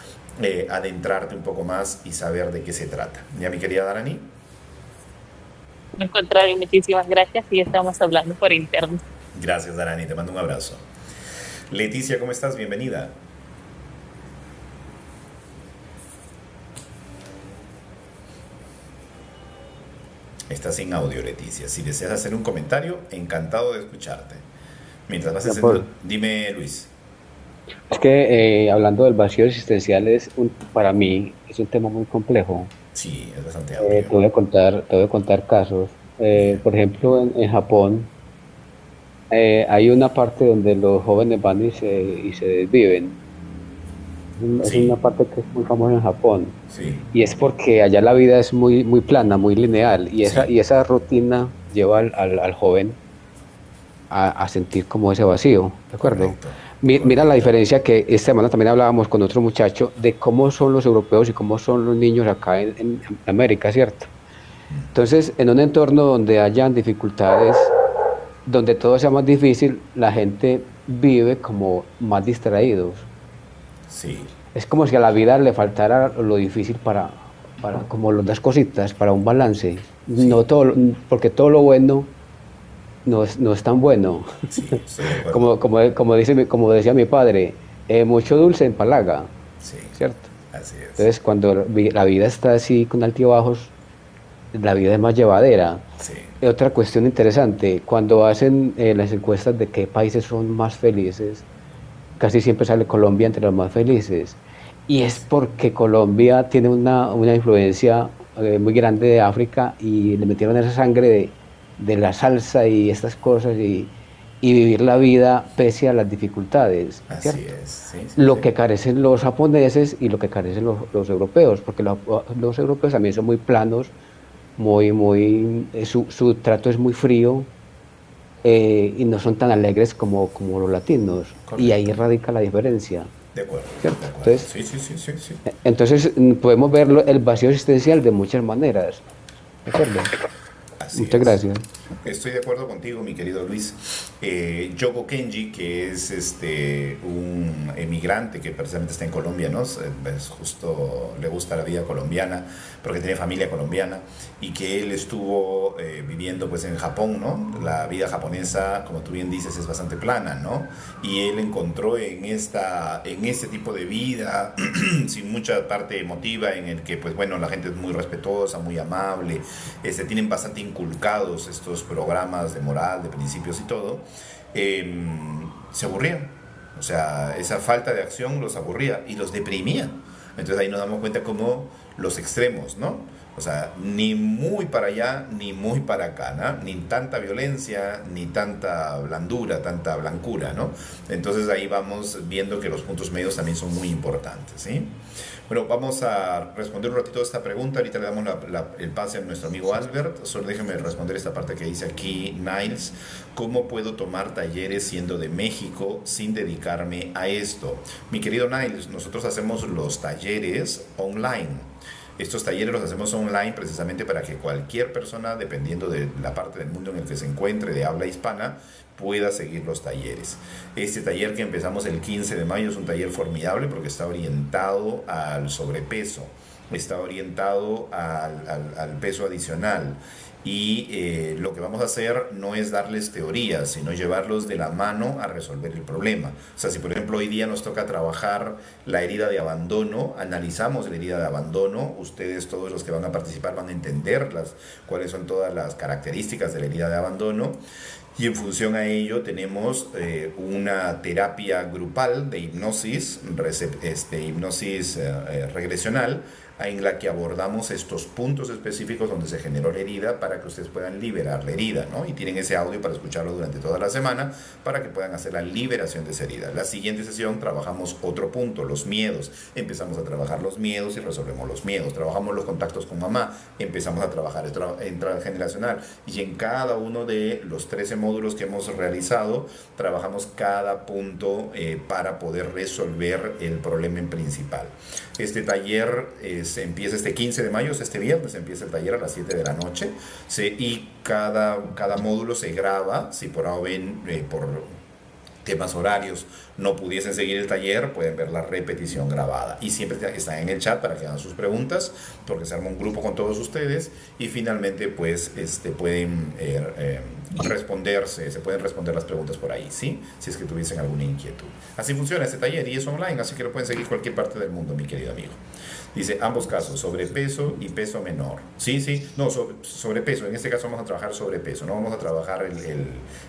adentrarte un poco más y saber de qué se trata. ¿Ya, mi querida Darani? Al contrario, muchísimas gracias y estamos hablando por interno. Gracias, Darani. Te mando un abrazo. Leticia, ¿cómo estás? Bienvenida. Estás sin audio, Leticia. Si deseas hacer un comentario, encantado de escucharte. Mientras vas No, haciendo... Dime, Luis. es que hablando del vacío existencial para mí es un tema muy complejo. Sí, es bastante amplio. Te voy a contar casos. Bien. Por ejemplo, en Japón hay una parte donde los jóvenes van y se desviven. Es una Sí, parte que es muy famosa en Japón. sí, Y es porque allá la vida es muy, muy plana, muy lineal. sí, Y esa rutina lleva al joven a sentir como ese vacío, ¿de acuerdo? correcto, Mira la correcto. diferencia que esta semana también hablábamos con otro muchacho de cómo son los europeos y cómo son los niños acá en América, ¿cierto? Entonces, en un entorno donde hayan dificultades, donde todo sea más difícil, la gente vive como más distraídos. Sí, Es como si a la vida le faltara lo difícil para como las cositas, para un balance. sí, No todo, porque todo lo bueno no es tan bueno. sí, estoy de acuerdo. Como decía mi padre, mucho dulce empalaga, Sí, ¿cierto? así es. Entonces, cuando la vida está así con altibajos, la vida es más llevadera. Sí, Otra cuestión interesante, cuando hacen las encuestas de qué países son más felices, casi siempre sale Colombia entre los más felices. Y es sí, porque Colombia tiene una influencia muy grande de África y le metieron esa sangre de la salsa y estas cosas y vivir la vida pese a las dificultades, así ¿cierto? es. Sí, sí, Lo sí. que carecen los japoneses y lo que carecen los europeos, porque los europeos también son muy planos, su trato es muy frío, y no son tan alegres como los latinos. Y ahí Correcto. radica la diferencia, De acuerdo, de ¿cierto? acuerdo. Entonces, Sí, sí, sí, sí, sí. podemos ver el vacío existencial de muchas maneras, ¿de acuerdo? Así Muchas es. gracias. Estoy de acuerdo contigo, mi querido Luis. Yoko Kenji, que es un emigrante que precisamente está en Colombia, ¿no? Es justo le gusta la vida colombiana, porque tiene familia colombiana, y que él estuvo viviendo pues en Japón, ¿no? La vida japonesa, como tú bien dices, es bastante plana, ¿no? Y él encontró en este tipo de vida, sin mucha parte emotiva, en el que, pues bueno, la gente es muy respetuosa, muy amable, tienen bastante inculcados estos programas de moral, de principios y todo, eh, se aburrían. O sea, esa falta de acción los aburría y los deprimía. Entonces ahí nos damos cuenta como los extremos, ¿no? O sea, ni muy para allá, ni muy para acá, ¿no? Ni tanta violencia, ni tanta blandura, tanta blancura, ¿no? Entonces ahí vamos viendo que los puntos medios también son muy importantes, ¿sí? Bueno, vamos a responder un ratito a esta pregunta. Ahorita le damos el pase a nuestro amigo Albert. Solo déjeme responder esta parte que dice aquí Niles. ¿Cómo puedo tomar talleres siendo de México sin dedicarme a esto? Mi querido Niles, nosotros hacemos los talleres online. Estos talleres los hacemos online precisamente para que cualquier persona, dependiendo de la parte del mundo en el que se encuentre de habla hispana, pueda seguir los talleres. Este taller que empezamos el 15 de mayo es un taller formidable porque está orientado al sobrepeso, está orientado al peso adicional. Y lo que vamos a hacer no es darles teorías, sino llevarlos de la mano a resolver el problema. O sea, si por ejemplo hoy día nos toca trabajar la herida de abandono, analizamos la herida de abandono, ustedes todos los que van a participar van a entender cuáles son todas las características de la herida de abandono y en función a ello tenemos una terapia grupal de hipnosis, hipnosis regresional, en la que abordamos estos puntos específicos donde se generó la herida para que ustedes puedan liberar la herida, ¿no? Y tienen ese audio para escucharlo durante toda la semana para que puedan hacer la liberación de esa herida. La siguiente sesión trabajamos otro punto, los miedos. Empezamos a trabajar los miedos y resolvemos los miedos. Trabajamos los contactos con mamá, empezamos a trabajar el transgeneracional. Y en cada uno de los 13 módulos que hemos realizado, trabajamos cada punto para poder resolver el problema principal. Este taller se empieza este 15 de mayo, este viernes empieza el taller a las 7 de la noche, y cada módulo se graba. Si por ahora ven por temas horarios no pudiesen seguir el taller, pueden ver la repetición grabada y siempre están en el chat para que hagan sus preguntas, porque se arma un grupo con todos ustedes y finalmente pues pueden se pueden responder las preguntas por ahí, ¿sí? Si es que tuviesen alguna inquietud. Así funciona este taller y es online, así que lo pueden seguir cualquier parte del mundo, mi querido amigo. Dice, ambos casos, sobrepeso y peso menor. Sí, sí, no, sobrepeso. En este caso vamos a trabajar sobrepeso. No vamos a trabajar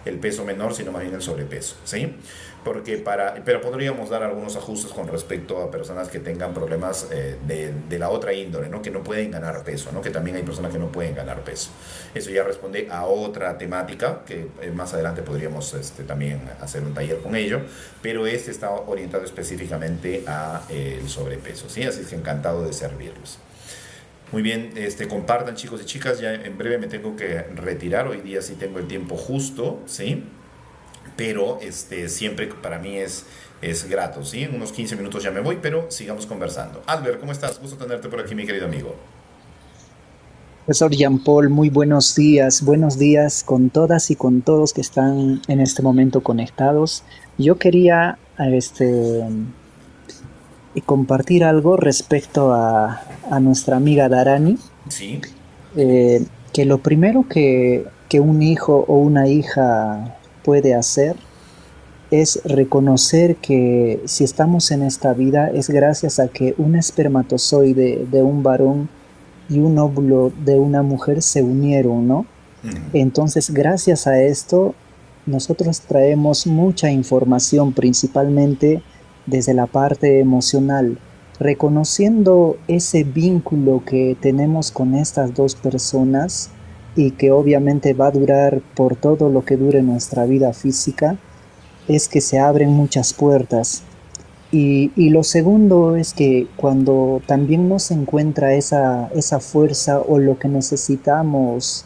el peso menor, sino más bien el sobrepeso. ¿Sí? Pero podríamos dar algunos ajustes con respecto a personas que tengan problemas de la otra índole, ¿no? Que no pueden ganar peso, ¿no? Que también hay personas que no pueden ganar peso. Eso ya responde a otra temática temática, que más adelante podríamos también hacer un taller con ello, pero este está orientado específicamente a el sobrepeso, ¿sí? Así que encantado de servirlos. Muy bien, compartan, chicos y chicas, ya en breve me tengo que retirar, hoy día sí tengo el tiempo justo, ¿sí? Pero siempre para mí es grato, ¿sí? En unos 15 minutos ya me voy, pero sigamos conversando. Albert, ¿cómo estás? Gusto tenerte por aquí, mi querido amigo. Profesor Jean-Paul, muy buenos días con todas y con todos que están en este momento conectados. Yo quería compartir algo respecto a nuestra amiga Darani, Sí. que lo primero que un hijo o una hija puede hacer es reconocer que si estamos en esta vida es gracias a que un espermatozoide de un varón y un óvulo de una mujer se unieron, ¿no? Entonces, gracias a esto, nosotros traemos mucha información, principalmente desde la parte emocional, reconociendo ese vínculo que tenemos con estas dos personas y que obviamente va a durar por todo lo que dure nuestra vida física, es que se abren muchas puertas. Y lo segundo es que cuando también no se encuentra esa fuerza o lo que necesitamos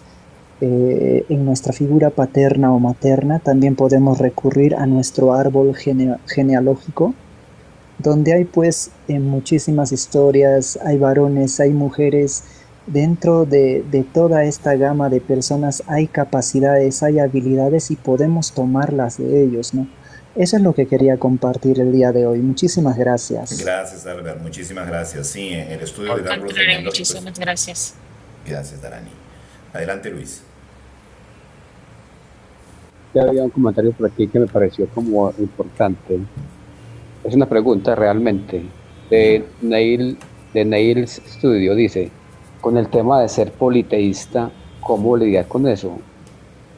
en nuestra figura paterna o materna, también podemos recurrir a nuestro árbol genealógico, donde hay pues muchísimas historias, hay varones, hay mujeres. Dentro de toda esta gama de personas hay capacidades, hay habilidades y podemos tomarlas de ellos, ¿no? Eso es lo que quería compartir el día de hoy. Muchísimas gracias. Gracias, Albert. Muchísimas gracias. Sí, el estudio Al del árbol contrario, genealógico. muchísimas gracias. Gracias, Darani. Adelante, Luis. Ya había un comentario por aquí que me pareció como importante. Es una pregunta realmente de Neil Studio. Dice, con el tema de ser politeísta, ¿cómo lidiar con eso?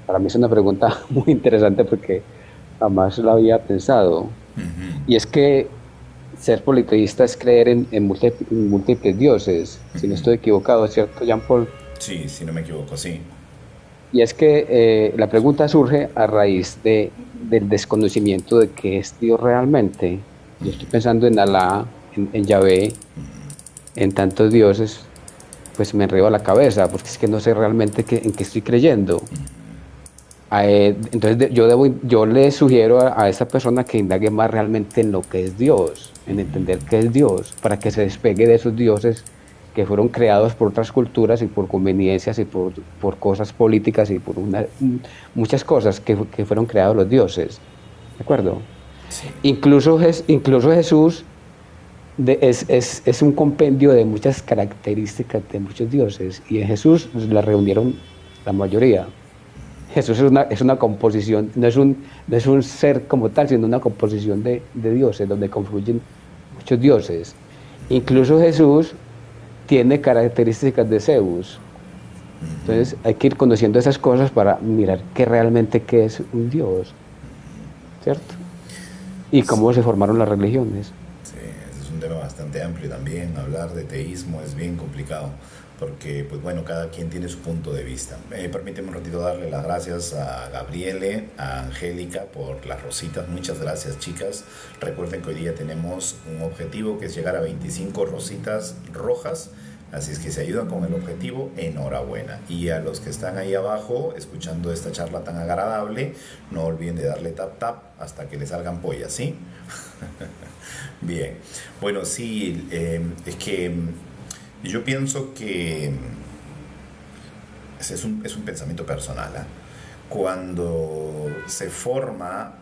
Para mí es una pregunta muy interesante porque jamás lo había pensado. Y es que ser politeísta es creer en múltiples dioses, si no estoy equivocado, ¿cierto, Jean-Paul? Sí, si no me equivoco, sí. Y es que la pregunta surge a raíz del desconocimiento de qué es Dios realmente. Yo estoy pensando en Alá, en Yahvé, en tantos dioses, pues me enredo la cabeza, porque es que no sé realmente en qué estoy creyendo. Entonces yo le sugiero a esa persona que indague más realmente en lo que es Dios, en entender qué es Dios, para que se despegue de esos dioses que fueron creados por otras culturas y por conveniencias y por cosas políticas y por muchas cosas que fueron creados los dioses. ¿De acuerdo? Sí. Incluso Jesús es un compendio de muchas características de muchos dioses, y en Jesús la reunieron la mayoría. Jesús es una composición, no es un ser como tal, sino una composición de dioses, donde confluyen muchos dioses. Incluso Jesús tiene características de Zeus. Entonces hay que ir conociendo esas cosas para mirar qué es un dios, ¿cierto? Y cómo se formaron las religiones. Sí, ese es un tema bastante amplio también. Hablar de teísmo es bien complicado, porque, pues bueno, cada quien tiene su punto de vista. Permíteme un ratito darle las gracias a Gabriele, a Angélica por las rositas. Muchas gracias, chicas. Recuerden que hoy día tenemos un objetivo que es llegar a 25 rositas rojas. Así es que si ayudan con el objetivo, enhorabuena. Y a los que están ahí abajo escuchando esta charla tan agradable, no olviden de darle tap tap hasta que les salgan pollas, ¿sí? Bien. Bueno, sí, es que yo pienso que es un pensamiento personal, ¿eh? Cuando se forma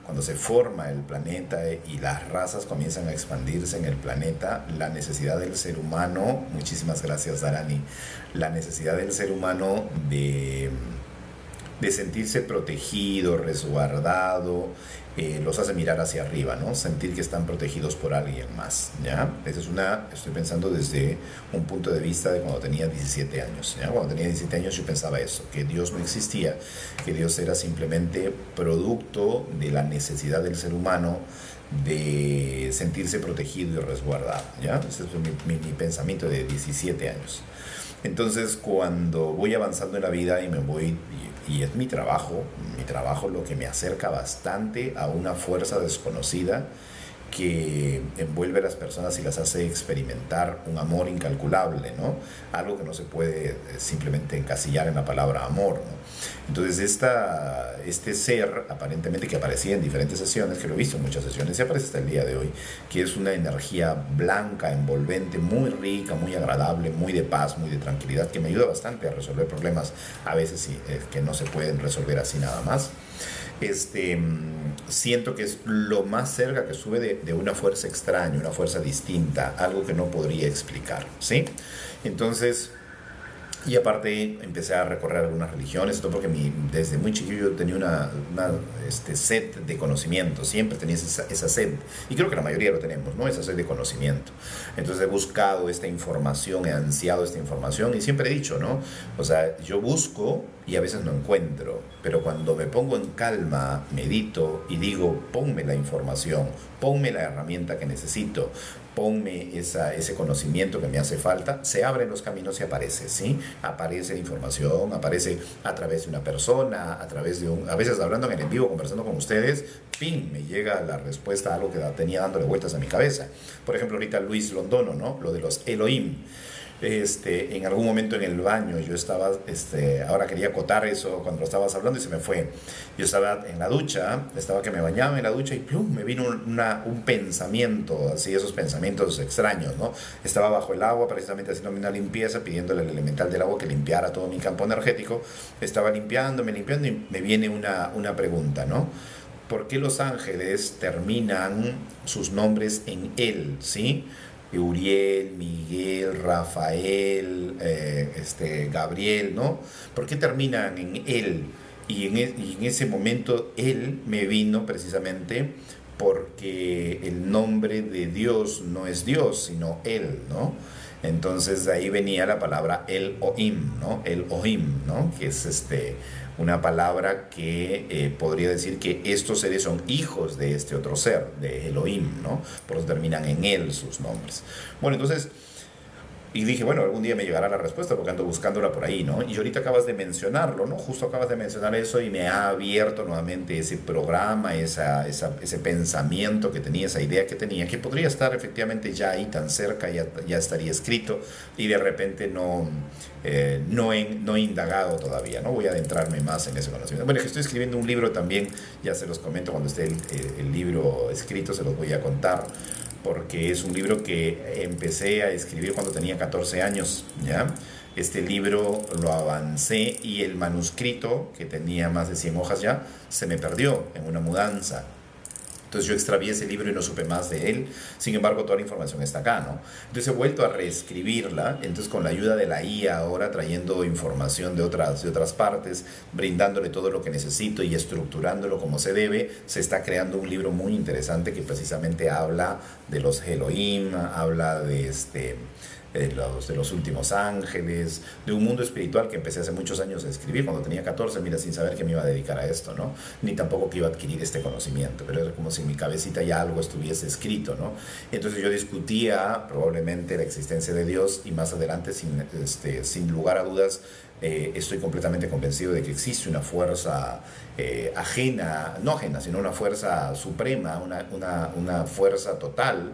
el planeta y las razas comienzan a expandirse en el planeta, la necesidad del ser humano, muchísimas gracias Darani, la necesidad del ser humano de sentirse protegido, resguardado, los hace mirar hacia arriba, ¿no? Sentir que están protegidos por alguien más, ¿ya? Estoy pensando desde un punto de vista de cuando tenía 17 años, ¿ya? Cuando tenía 17 años yo pensaba eso, que Dios no existía, que Dios era simplemente producto de la necesidad del ser humano de sentirse protegido y resguardado, ¿ya? Ese es mi pensamiento de 17 años. Entonces, cuando voy avanzando en la vida y me voy, y es mi trabajo lo que me acerca bastante a una fuerza desconocida que envuelve a las personas y las hace experimentar un amor incalculable, ¿no? Algo que no se puede simplemente encasillar en la palabra amor, ¿no? Entonces este ser, aparentemente, que aparecía en diferentes sesiones, que lo he visto en muchas sesiones y aparece hasta el día de hoy, que es una energía blanca, envolvente, muy rica, muy agradable, muy de paz, muy de tranquilidad, que me ayuda bastante a resolver problemas a veces que no se pueden resolver así nada más. Siento que es lo más cerca que sube de una fuerza extraña, una fuerza distinta, algo que no podría explicar, ¿sí? Entonces, y aparte empecé a recorrer algunas religiones, esto porque desde muy chiquillo tenía una sed de conocimiento, siempre tenía esa sed, y creo que la mayoría lo tenemos, ¿no? Esa sed de conocimiento. Entonces he buscado esta información, he ansiado esta información, y siempre he dicho, ¿no? O sea, yo busco y a veces no encuentro, pero cuando me pongo en calma, medito y digo, ponme la información, ponme la herramienta que necesito, ponme ese conocimiento que me hace falta, se abren los caminos y aparece, ¿sí? Aparece la información, aparece a través de una persona, a veces hablando en el en vivo, conversando con ustedes, ¡pim!, me llega la respuesta a algo que tenía dándole vueltas a mi cabeza. Por ejemplo, ahorita Luis Londono, ¿no? Lo de los Elohim. En algún momento en el baño yo estaba, ahora quería acotar eso cuando lo estabas hablando y se me fue. Yo estaba en la ducha, estaba que me bañaba en la ducha y plum, me vino un pensamiento, así, esos pensamientos extraños, ¿no? Estaba bajo el agua precisamente haciéndome una limpieza, pidiéndole al elemental del agua que limpiara todo mi campo energético. Estaba limpiándome y me viene una pregunta, ¿no? ¿Por qué los ángeles terminan sus nombres en él, ¿sí? Uriel, Miguel, Rafael, Gabriel, ¿no? ¿Por qué terminan en él? Y en ese momento él me vino precisamente porque el nombre de Dios no es Dios, sino él, ¿no? Entonces de ahí venía la palabra Elohim, ¿no? Elohim, ¿no? Que es una palabra que podría decir que estos seres son hijos de este otro ser, de Elohim, ¿no? Por eso terminan en él sus nombres. Bueno, entonces, y dije, bueno, algún día me llegará la respuesta porque ando buscándola por ahí, ¿no? Y ahorita acabas de mencionarlo, ¿no? Justo acabas de mencionar eso y me ha abierto nuevamente ese programa, ese pensamiento que tenía, esa idea que tenía, que podría estar efectivamente ya ahí tan cerca, ya estaría escrito, y de repente no he indagado todavía, ¿no? Voy a adentrarme más en ese conocimiento. Bueno, es que estoy escribiendo un libro también, ya se los comento cuando esté el libro escrito, se los voy a contar, porque es un libro que empecé a escribir cuando tenía 14 años, ¿ya? Este libro lo avancé y el manuscrito, que tenía más de 100 hojas ya, se me perdió en una mudanza. Entonces yo extravié ese libro y no supe más de él. Sin embargo, toda la información está acá, ¿no? Entonces he vuelto a reescribirla, entonces con la ayuda de la IA ahora, trayendo información de otras partes, brindándole todo lo que necesito y estructurándolo como se debe, se está creando un libro muy interesante que precisamente habla de los Elohim, habla de los últimos ángeles, de un mundo espiritual que empecé hace muchos años a escribir, cuando tenía 14, mira, sin saber que me iba a dedicar a esto, ¿no? Ni tampoco que iba a adquirir este conocimiento, pero era como si en mi cabecita ya algo estuviese escrito, ¿no? Entonces yo discutía probablemente la existencia de Dios y más adelante, sin lugar a dudas, estoy completamente convencido de que existe una fuerza no ajena, sino una fuerza suprema, una fuerza total,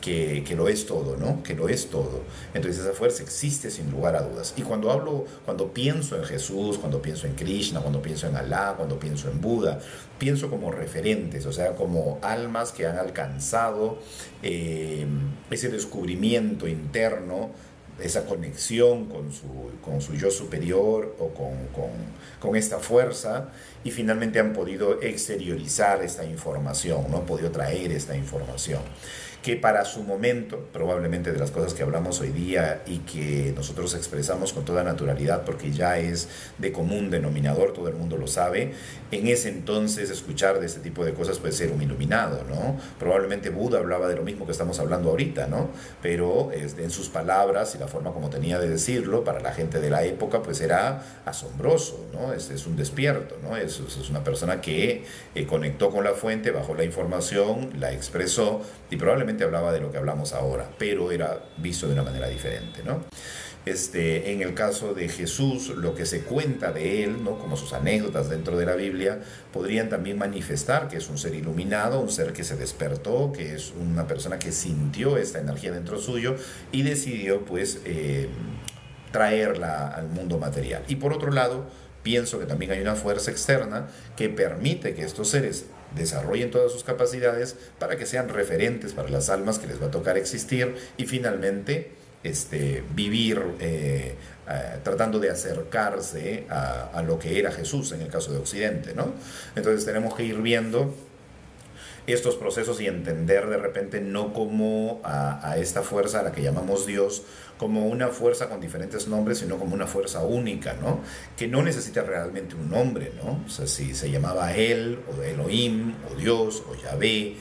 que lo es todo, ¿no? Que lo es todo. Entonces esa fuerza existe sin lugar a dudas. Y cuando pienso en Jesús, cuando pienso en Krishna, cuando pienso en Alá, cuando pienso en Buda, pienso como referentes, o sea, como almas que han alcanzado ese descubrimiento interno, esa conexión con su yo superior o con esta fuerza, y finalmente han podido exteriorizar esta información, no han podido traer esta información. que para su momento, probablemente de las cosas que hablamos hoy día y que nosotros expresamos con toda naturalidad porque ya es de común denominador, todo el mundo lo sabe, en ese entonces escuchar de este tipo de cosas puede ser un iluminado, ¿no? Probablemente Buda hablaba de lo mismo que estamos hablando ahorita, ¿no? Pero en sus palabras y la forma como tenía de decirlo, para la gente de la época, pues era asombroso, ¿no? Es un despierto, ¿no? Es una persona que conectó con la fuente, bajó la información, la expresó y probablemente hablaba de lo que hablamos ahora, pero era visto de una manera diferente, ¿no? En el caso de Jesús, lo que se cuenta de él, ¿no? Como sus anécdotas dentro de la Biblia, podrían también manifestar que es un ser iluminado, un ser que se despertó, que es una persona que sintió esta energía dentro suyo y decidió pues traerla al mundo material. Y por otro lado, pienso que también hay una fuerza externa que permite que estos seres desarrollen todas sus capacidades para que sean referentes para las almas que les va a tocar existir y finalmente vivir tratando de acercarse a lo que era Jesús en el caso de Occidente, ¿no? Entonces tenemos que ir viendo estos procesos y entender de repente no como a esta fuerza a la que llamamos Dios como una fuerza con diferentes nombres, sino como una fuerza única, ¿no? Que no necesita realmente un nombre, ¿no? O sea, si se llamaba El, o Elohim, o Dios, o Yahvé,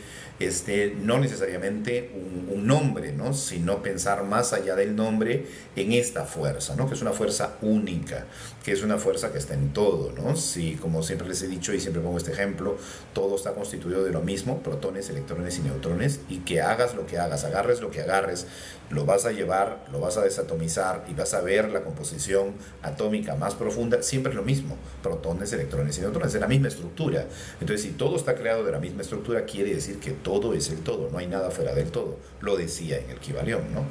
no necesariamente un nombre, ¿no? Sino pensar más allá del nombre en esta fuerza, ¿no? Que es una fuerza única, que es una fuerza que está en todo, ¿no? Si, como siempre les he dicho y siempre pongo este ejemplo, todo está constituido de lo mismo, protones, electrones y neutrones, y que hagas lo que hagas, agarres lo que agarres, lo vas a llevar, lo vas a desatomizar y vas a ver la composición atómica más profunda, siempre es lo mismo, protones, electrones y neutrones, es la misma estructura. Entonces, si todo está creado de la misma estructura, quiere decir que todo es el todo, no hay nada fuera del todo. Lo decía en el Kybalión, ¿no?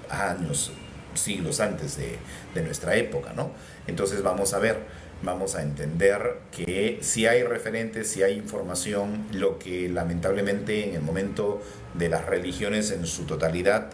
Años, siglos antes de nuestra época, ¿no? Entonces vamos a ver, vamos a entender que si hay referentes, si hay información, lo que lamentablemente en el momento de las religiones en su totalidad,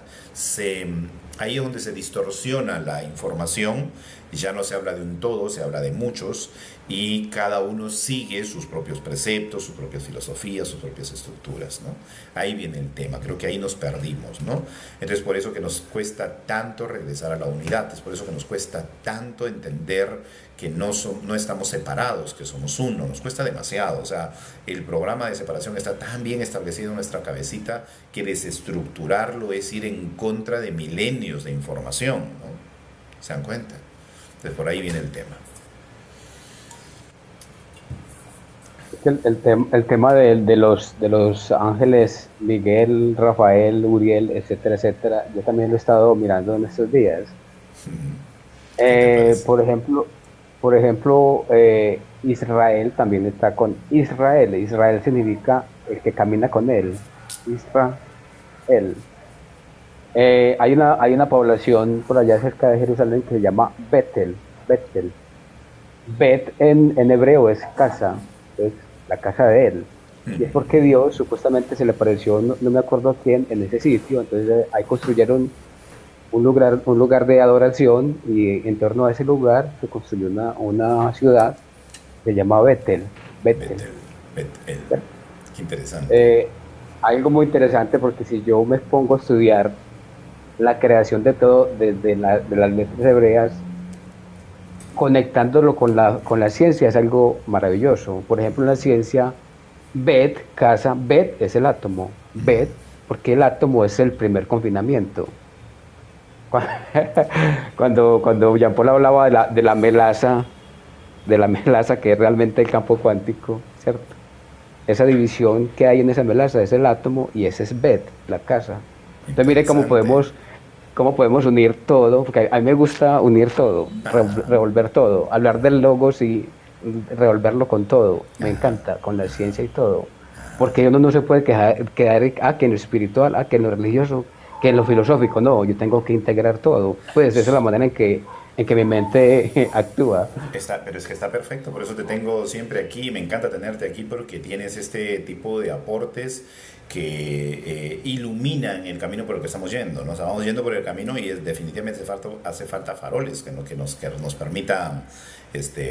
ahí es donde se distorsiona la información, ya no se habla de un todo, se habla de muchos, y cada uno sigue sus propios preceptos, sus propias filosofías, sus propias estructuras, ¿no? Ahí viene el tema, creo que ahí nos perdimos, ¿no? Entonces por eso que nos cuesta tanto regresar a la unidad, es por eso que nos cuesta tanto entender que no estamos separados, que somos uno, nos cuesta demasiado, o sea, el programa de separación está tan bien establecido en nuestra cabecita que desestructurarlo es ir en contra de milenios de información, ¿no? ¿Se dan cuenta? Entonces por ahí viene el tema. El tema de los ángeles, Miguel, Rafael, Uriel, etcétera, etcétera, yo también lo he estado mirando en estos días. Por ejemplo, Israel también está con Israel. Israel significa el que camina con él. Israel. Hay una población por allá cerca de Jerusalén que se llama Betel. Bet en hebreo es casa, es la casa de él. Y es porque Dios supuestamente se le apareció, no me acuerdo a quién, en ese sitio. Entonces ahí construyeron un lugar de adoración y en torno a ese lugar se construyó una ciudad que se llama Betel. Betel. Qué interesante. Algo muy interesante porque si yo me pongo a estudiar la creación de todo desde de las letras hebreas, conectándolo con la ciencia es algo maravilloso. Por ejemplo, en la ciencia, Bet, casa, Bet es el átomo. Bet, porque el átomo es el primer confinamiento. Cuando Jean Paul hablaba de la melaza, que es realmente el campo cuántico, ¿cierto? Esa división que hay en esa melaza es el átomo y ese es Bet, la casa. Entonces mire cómo podemos unir todo, porque a mí me gusta unir todo, revolver todo, hablar del logos y revolverlo con todo, me encanta, con la ciencia y todo, porque uno no se puede quedar que en lo espiritual, que en lo religioso, que en lo filosófico, no, yo tengo que integrar todo, pues esa es la manera en que mi mente actúa. Pero es que está perfecto, por eso te tengo siempre aquí, me encanta tenerte aquí porque tienes este tipo de aportes iluminan el camino por el que estamos yendo, ¿no? O sea, vamos yendo por el camino y definitivamente hace falta faroles que nos permitan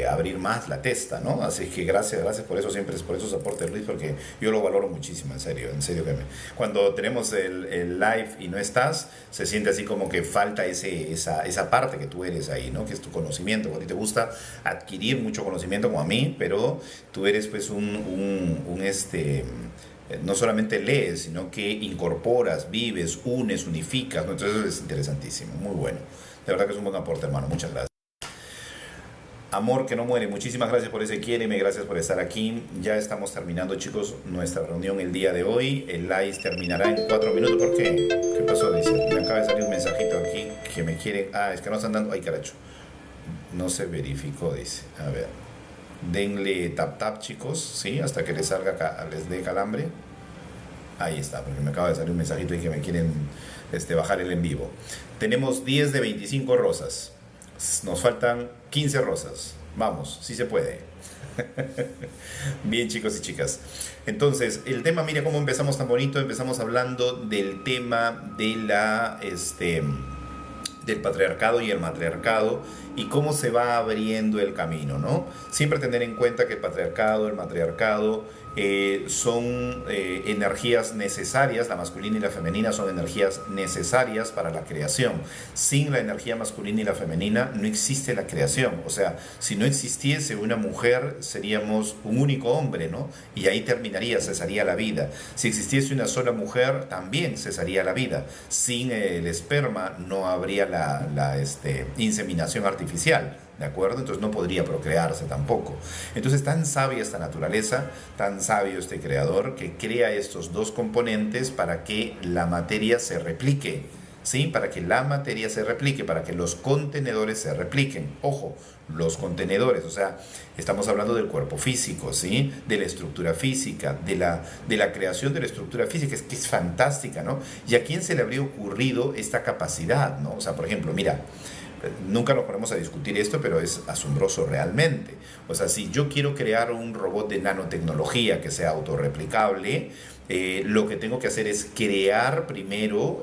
abrir más la testa, ¿no? Así que gracias por eso, siempre por esos aportes, Luis, porque yo lo valoro muchísimo, en serio que cuando tenemos el live y no estás, se siente así como que falta esa parte que tú eres ahí, ¿no? Que es tu conocimiento. A ti te gusta adquirir mucho conocimiento como a mí, pero tú eres pues no solamente lees, sino que incorporas, vives, unes, unificas, ¿no? Entonces es interesantísimo, muy bueno. De verdad que es un buen aporte, hermano. Muchas gracias. Amor que no muere, muchísimas gracias por ese quiéreme, gracias por estar aquí. Ya estamos terminando, chicos, nuestra reunión el día de hoy. El live terminará en 4 minutos. ¿Por qué? ¿Qué pasó? Dice, me acaba de salir un mensajito aquí que me quieren... es que no están dando... Ay, caracho. No se verificó, dice. A ver. Denle tap, chicos, ¿sí? Hasta que les salga, les dé calambre. Ahí está, porque me acaba de salir un mensajito y que me quieren bajar el en vivo. Tenemos 10 de 25 rosas. Nos faltan 15 rosas. Vamos, sí se puede. Bien, chicos y chicas. Entonces, el tema, mira cómo empezamos tan bonito. Empezamos hablando del tema de del patriarcado y el matriarcado y cómo se va abriendo el camino, ¿no? Siempre tener en cuenta que el patriarcado, el matriarcado son energías necesarias, la masculina y la femenina son energías necesarias para la creación. Sin la energía masculina y la femenina no existe la creación. O sea, si no existiese una mujer, seríamos un único hombre, ¿no? Y ahí cesaría la vida. Si existiese una sola mujer, también cesaría la vida. Sin el esperma no habría la inseminación artificial. ¿De acuerdo? Entonces no podría procrearse tampoco. Entonces tan sabia esta naturaleza, tan sabio este creador, que crea estos dos componentes para que la materia se replique, ¿sí? Para que la materia se replique, para que los contenedores se repliquen. Ojo, los contenedores, o sea, estamos hablando del cuerpo físico, ¿sí? De la estructura física, de la creación de la estructura física, que es fantástica, ¿no? ¿Y a quién se le habría ocurrido esta capacidad, ¿no? O sea, por ejemplo, mira, nunca nos ponemos a discutir esto, pero es asombroso realmente. O sea, si yo quiero crear un robot de nanotecnología que sea autorreplicable, lo que tengo que hacer es crear primero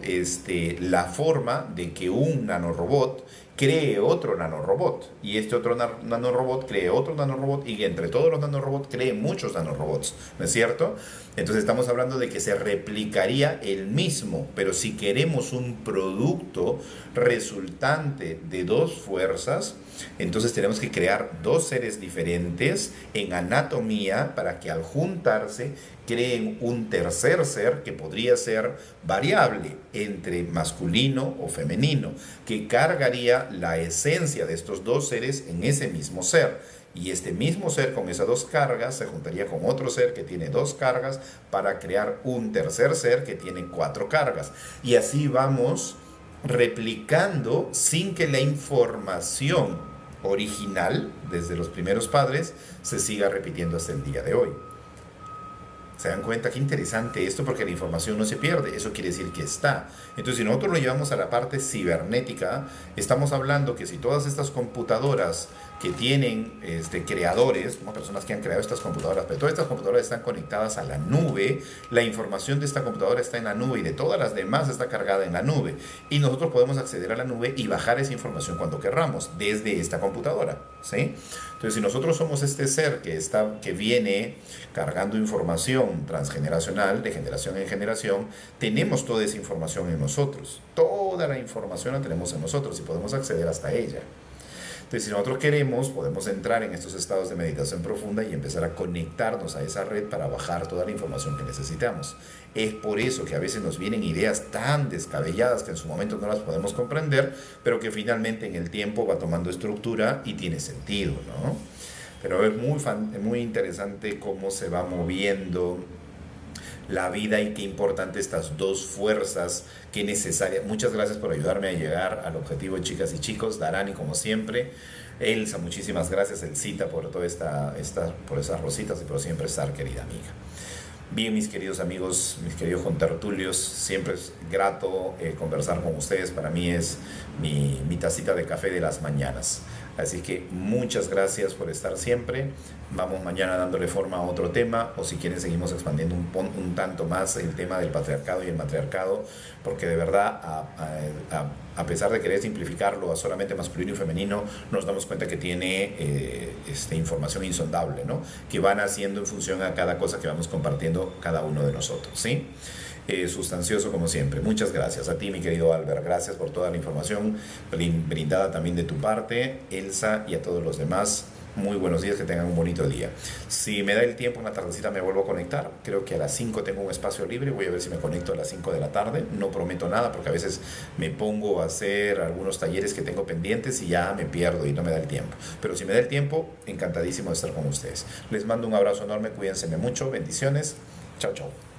la forma de que un nanorobot cree otro nanorobot, y este otro nanorobot cree otro nanorobot, y entre todos los nanorobots cree muchos nanorobots, ¿no es cierto? Entonces estamos hablando de que se replicaría el mismo, pero si queremos un producto resultante de dos fuerzas, entonces tenemos que crear dos seres diferentes en anatomía para que al juntarse creen un tercer ser que podría ser variable entre masculino o femenino, que cargaría la esencia de estos dos seres en ese mismo ser. Y este mismo ser con esas dos cargas se juntaría con otro ser que tiene dos cargas para crear un tercer ser que tiene 4 cargas. Y así vamos replicando sin que la información original, desde los primeros padres, se siga repitiendo hasta el día de hoy. ¿Se dan cuenta? Qué interesante esto, porque la información no se pierde. Eso quiere decir que está. Entonces, si nosotros lo llevamos a la parte cibernética, estamos hablando que si todas estas computadoras que tienen creadores, como personas que han creado estas computadoras, pero todas estas computadoras están conectadas a la nube, la información de esta computadora está en la nube y de todas las demás está cargada en la nube. Y nosotros podemos acceder a la nube y bajar esa información cuando querramos, desde esta computadora, ¿sí? Entonces, si nosotros somos este ser que viene cargando información transgeneracional, de generación en generación, tenemos toda esa información en nosotros. Toda la información la tenemos en nosotros y podemos acceder hasta ella. Entonces, si nosotros queremos, podemos entrar en estos estados de meditación profunda y empezar a conectarnos a esa red para bajar toda la información que necesitamos. Es por eso que a veces nos vienen ideas tan descabelladas que en su momento no las podemos comprender, pero que finalmente en el tiempo va tomando estructura y tiene sentido, ¿no? Pero es muy interesante cómo se va moviendo la vida y qué importante estas dos fuerzas, qué necesaria. Muchas gracias por ayudarme a llegar al objetivo, chicas y chicos. Darani, como siempre. Elsa, muchísimas gracias. Elcita, por toda por esas rositas y por siempre estar, querida amiga. Bien, mis queridos amigos, mis queridos contertulios, siempre es grato conversar con ustedes. Para mí es mi tacita de café de las mañanas. Así que muchas gracias por estar siempre. Vamos mañana dándole forma a otro tema, o si quieren seguimos expandiendo un tanto más el tema del patriarcado y el matriarcado, porque de verdad, a pesar de querer simplificarlo a solamente masculino y femenino, nos damos cuenta que tiene información insondable, ¿no? Que van haciendo en función a cada cosa que vamos compartiendo cada uno de nosotros, ¿sí? Sustancioso como siempre. Muchas gracias a ti, mi querido Albert. Gracias por toda la información brindada también de tu parte, Elsa, y a todos los demás. Muy buenos días, que tengan un bonito día. Si me da el tiempo, en la tardecita me vuelvo a conectar. Creo que a las 5 tengo un espacio libre. Voy a ver si me conecto a las 5 de la tarde. No prometo nada porque a veces me pongo a hacer algunos talleres que tengo pendientes y ya me pierdo y no me da el tiempo. Pero si me da el tiempo, encantadísimo de estar con ustedes. Les mando un abrazo enorme, cuídense mucho, bendiciones. Chao, chao.